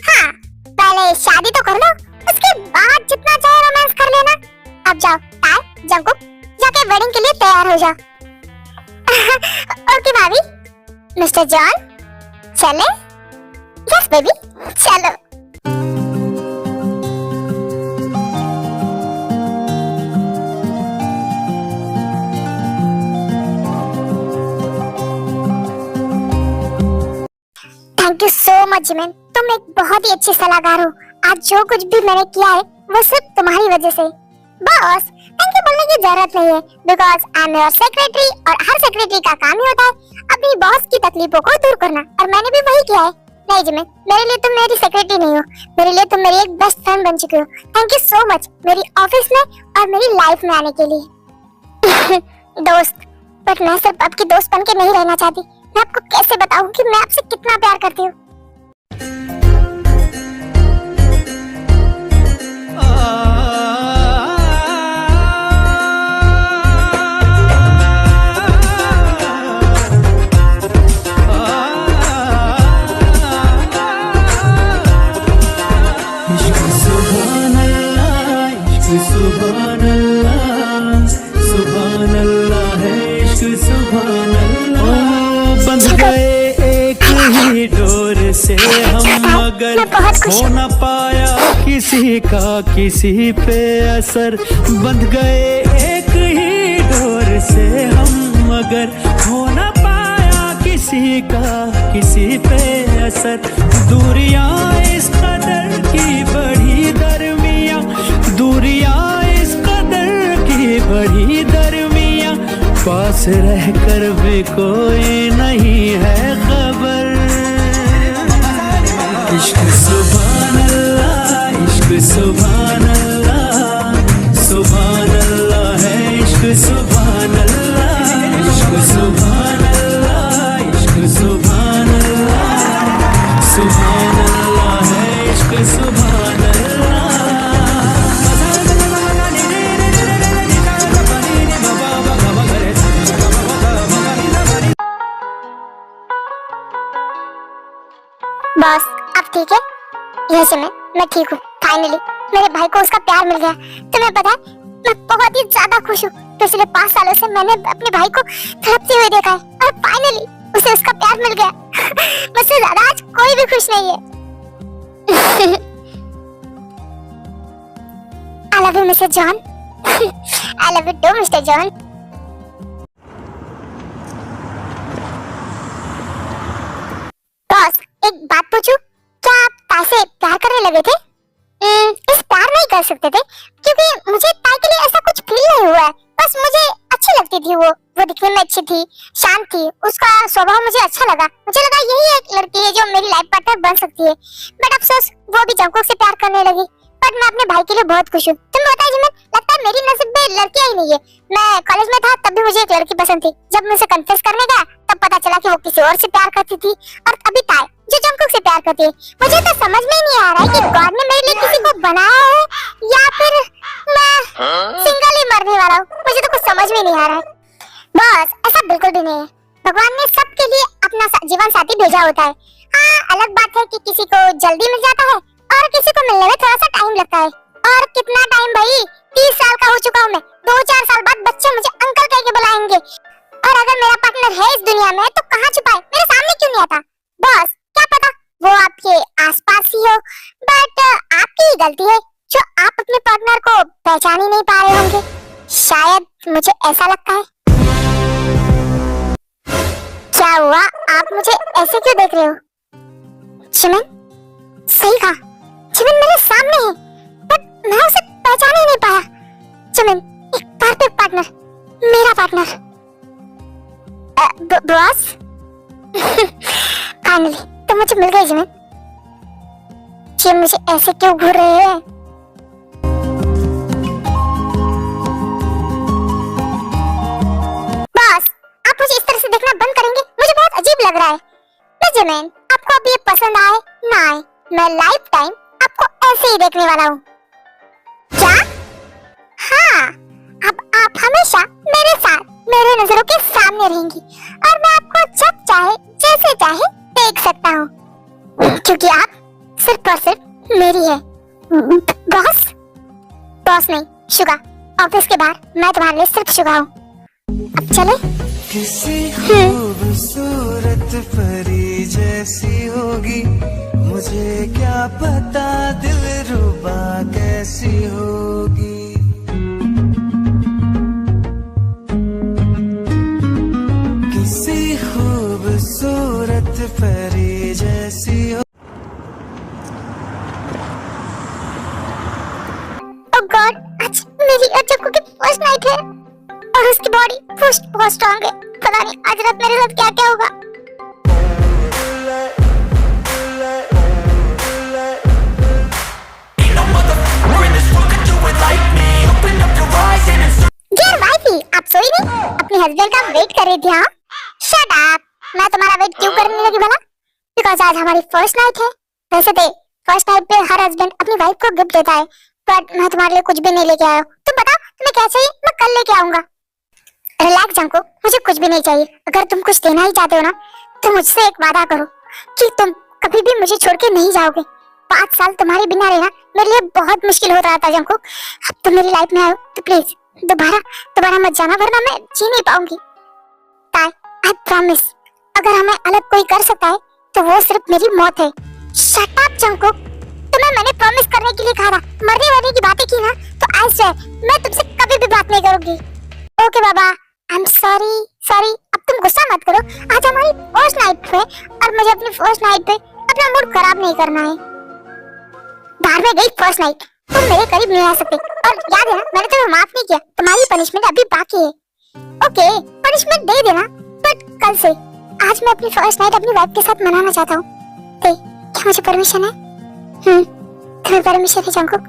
हाँ, पहले शादी तो कर लो, उसके बाद जितना चाहे रोमांस कर लेना। अब जाओ ताई, जंकुक, जाके वेडिंग के लिए तैयार हो जाओ। ओके भाभी। मिस्टर जॉन, चले? यस बेबी, चलो। Thank you so much Jimin, तुम एक बहुत ही अच्छे सलाहकार हो। आज जो कुछ भी मैंने किया है वो सिर्फ तुम्हारी वजह से। बॉस, थैंक यू बोलने की जरूरत नहीं है, because I am your secretary, और हर सेक्रेटरी का काम ही होता है अपनी बॉस की तकलीफों को दूर करना, और मैंने भी वही किया है। नहीं जिमिन, मेरे लिए तुम मेरी सेक्रेटरी नहीं हो, मेरे लिए तुम मेरी एक बेस्ट फ्रेंड बन चुकी हो। थैंक यू सो मच मेरी ऑफिस में और मेरी लाइफ में आने के लिए। दोस्त, बट मैं सिर्फ आपकी दोस्त बन के नहीं रहना चाहती, मैं आपको कैसे बताऊं कि मैं आपसे कितना प्यार करती हूँ। मगर हो न पाया किसी का किसी पे असर, बंध गए एक ही डोर से हम, मगर हो न पाया किसी का किसी पे असर। दूरियां इस कदर की बढ़ी दरमियां, दूरियां इस कदर की बढ़ी दरमियां, पास रहकर भी कोई नहीं है खबर। इश्क सुभान अल्लाह, इश्क सुभान अल्लाह, सुभान अल्लाह है इश्क सुभान अल्लाह, इश्क सुभान अल्लाह, इश्क सुभान अल्लाह, सुभान अल्लाह है इश्क सुभान अल्लाह। ठीक है? यस मैं ठीक हूँ। फाइनली मेरे भाई को उसका प्यार मिल गया। तुम्हें पता है मैं बहुत ही ज्यादा खुश हूँ। पिछले 5 सालों से मैंने अपने भाई को तड़पते हुए देखा है और फाइनली उसे उसका प्यार मिल गया। मुझसे ज्यादा आज कोई भी खुश नहीं है। I love you, Mr. John. I love you too, Mr. John. Boss, एक बात पूछूं? क्या आप ताई से प्यार करने लगे थे? इस प्यार नहीं कर सकते थे क्योंकि मुझे ताई के लिए ऐसा कुछ फील नहीं हुआ है। बस मुझे अच्छी लगती थी वो दिखने में अच्छी थी, शांत थी, उसका स्वभाव मुझे अच्छा लगा। मुझे लगा यही एक लड़की है जो मेरी लाइफ पार्टनर बन सकती है। बट अफसोस वो भी जंकुक से प्यार करने लगी। बट मैं अपने भाई के लिए बहुत खुश हूँ। तुम्हें पता है जिमिन, लगता है मेरी नसीब में लड़कियां ही नहीं है। मैं कॉलेज में था तब भी मुझे एक लड़की पसंद थी। जब मैं उसे कन्फेस करने गया तब पता चला कि वो किसी और से प्यार करती थी और अभी ताई जो जंकुक से प्यार करती है। मुझे तो समझ में ही नहीं आ रहा है कि गॉड ने मेरे लिए किसी को बनाया है या फिर मैं सिंगल ही मरने वाला हूँ। मुझे तो कुछ समझ में नहीं आ रहा है। बस ऐसा बिल्कुल भी नहीं है। भगवान ने सबके लिए अपना जीवन साथी भेजा होता है। हाँ, अलग बात है कि किसी को जल्दी मिल जाता है और किसी को मिलने में थोड़ा सा टाइम लगता है। और कितना टाइम भाई, 30 साल का हो चुका हूँ मैं। 2-4 साल बाद बच्चे मुझे अंकल कह के बुलाएंगे। और अगर मेरा पार्टनर है इस दुनिया में तो कहाँ छुपा है, मेरे सामने क्यों नहीं आता? बस क्या पता वो आपके आसपास ही हो। बट आपकी ही गलती है जो आप अपने पार्टनर को पहचान ही नहीं पा रहे होंगे। शायद मुझे ऐसा लगता है। क्या हुआ, आप मुझे ऐसे क्यों देख रहे हो? चिमन, सही कहा, चिमन मेरे सामने है बट मैं उसे पहचान ही नहीं पाया। चिमन एक परफेक्ट पार्टनर, मेरा पार्टनर। बॉस फाइनली तुम मुझे मिल गए चिमन। ये मुझे ऐसे क्यों घूर रहे हैं? बॉस आप मुझे इस तरह से देखना बंद करेंगे? मुझे बहुत अजीब लग रहा है। बेंजामिन, आपको अब ये पसंद आए ना आए, मैं लाइफ टाइम आपको ऐसे ही देखने वाला हूँ। क्या? हाँ, अब आप हमेशा मेरे साथ मेरे नजरों के सामने रहेंगी और मैं आपको जब चाहे जैसे चाहे देख सकता हूँ क्योंकि आप सिर्फ और सिर्फ मेरी है। बॉस? बॉस नहीं, शुगा। ऑफिस के बाहर मैं तुम्हारे लिए सिर्फ शुगा हूँ। अब चले? किसी खूबसूरत परी जैसी होगी, मुझे क्या पता दिलरुबा कैसी होगी। किसी खूबसूरत परी जैसी हो। ओह गॉड, आज मेरी और जंकुक की फर्स्ट नाइट है और उसकी बॉडी बहुत स्ट्रांग है। पता नहीं आज रात मेरे साथ क्या क्या होगा। डियर वाइफी, आप सोई नहीं? अपने हस्बैंड का वेट कर रही थी? हाँ, शट अप। मैं तुम्हारा वेट क्यों करने लगी भला? बिकॉज़ आज हमारी फर्स्ट नाइट है। वैसे तो फर्स्ट नाइट पे हर हस्बैंड अपनी वाइफ को गिफ्ट देता है, बट मैं तुम्हारे लिए कुछ भी नहीं लेके आया हूँ। तुम बताओ तुम्हें क्या चाहिए, मैं कल लेके आऊंगा। रिलैक्स जंकुक, मुझे कुछ भी नहीं चाहिए। अगर तुम कुछ देना ही चाहते हो ना तो मुझसे एक वादा करो कि तुम कभी भी मुझे छोड़ के नहीं जाओगे। 5 साल तुम्हारे बिना रहना मेरे लिए बहुत मुश्किल हो रहा था जंकुक। अब तुम मेरी लाइफ में आए तो प्लीज दोबारा मत जाना, वरना मैं जी नहीं पाऊंगी। ताई, आई प्रॉमिस, अगर हमें अलग कोई कर सकता है तो वो सिर्फ मेरी मौत है। शट अप जंकुक, तुम्हें मैंने प्रॉमिस करने के लिए कहा था। मरने की बातें की ना तो आई स्वेयर मैं तुमसे कभी भी बात नहीं करूंगी। ओके बाबा, आई एम सॉरी। अब तुम गुस्सा मत करो। आज हमारी फर्स्ट नाइट है और मुझे अपनी फर्स्ट नाइट पे अपना मूड खराब नहीं करना है। बाहर में गई फर्स्ट नाइट, तुम मेरे करीब नहीं आ सकते। और याद है ना, मैंने तुम्हें माफ नहीं किया। तुम्हारी पनिशमेंट अभी बाकी है। ओके, पनिशमेंट दे देना, बट कल से। आज मैं अपनी फर्स्ट नाइट अपनी वाइफ के साथ मनाना चाहता हूँ। क्या मुझे परमिशन है? तुम्हें परमिशन है जंकुक?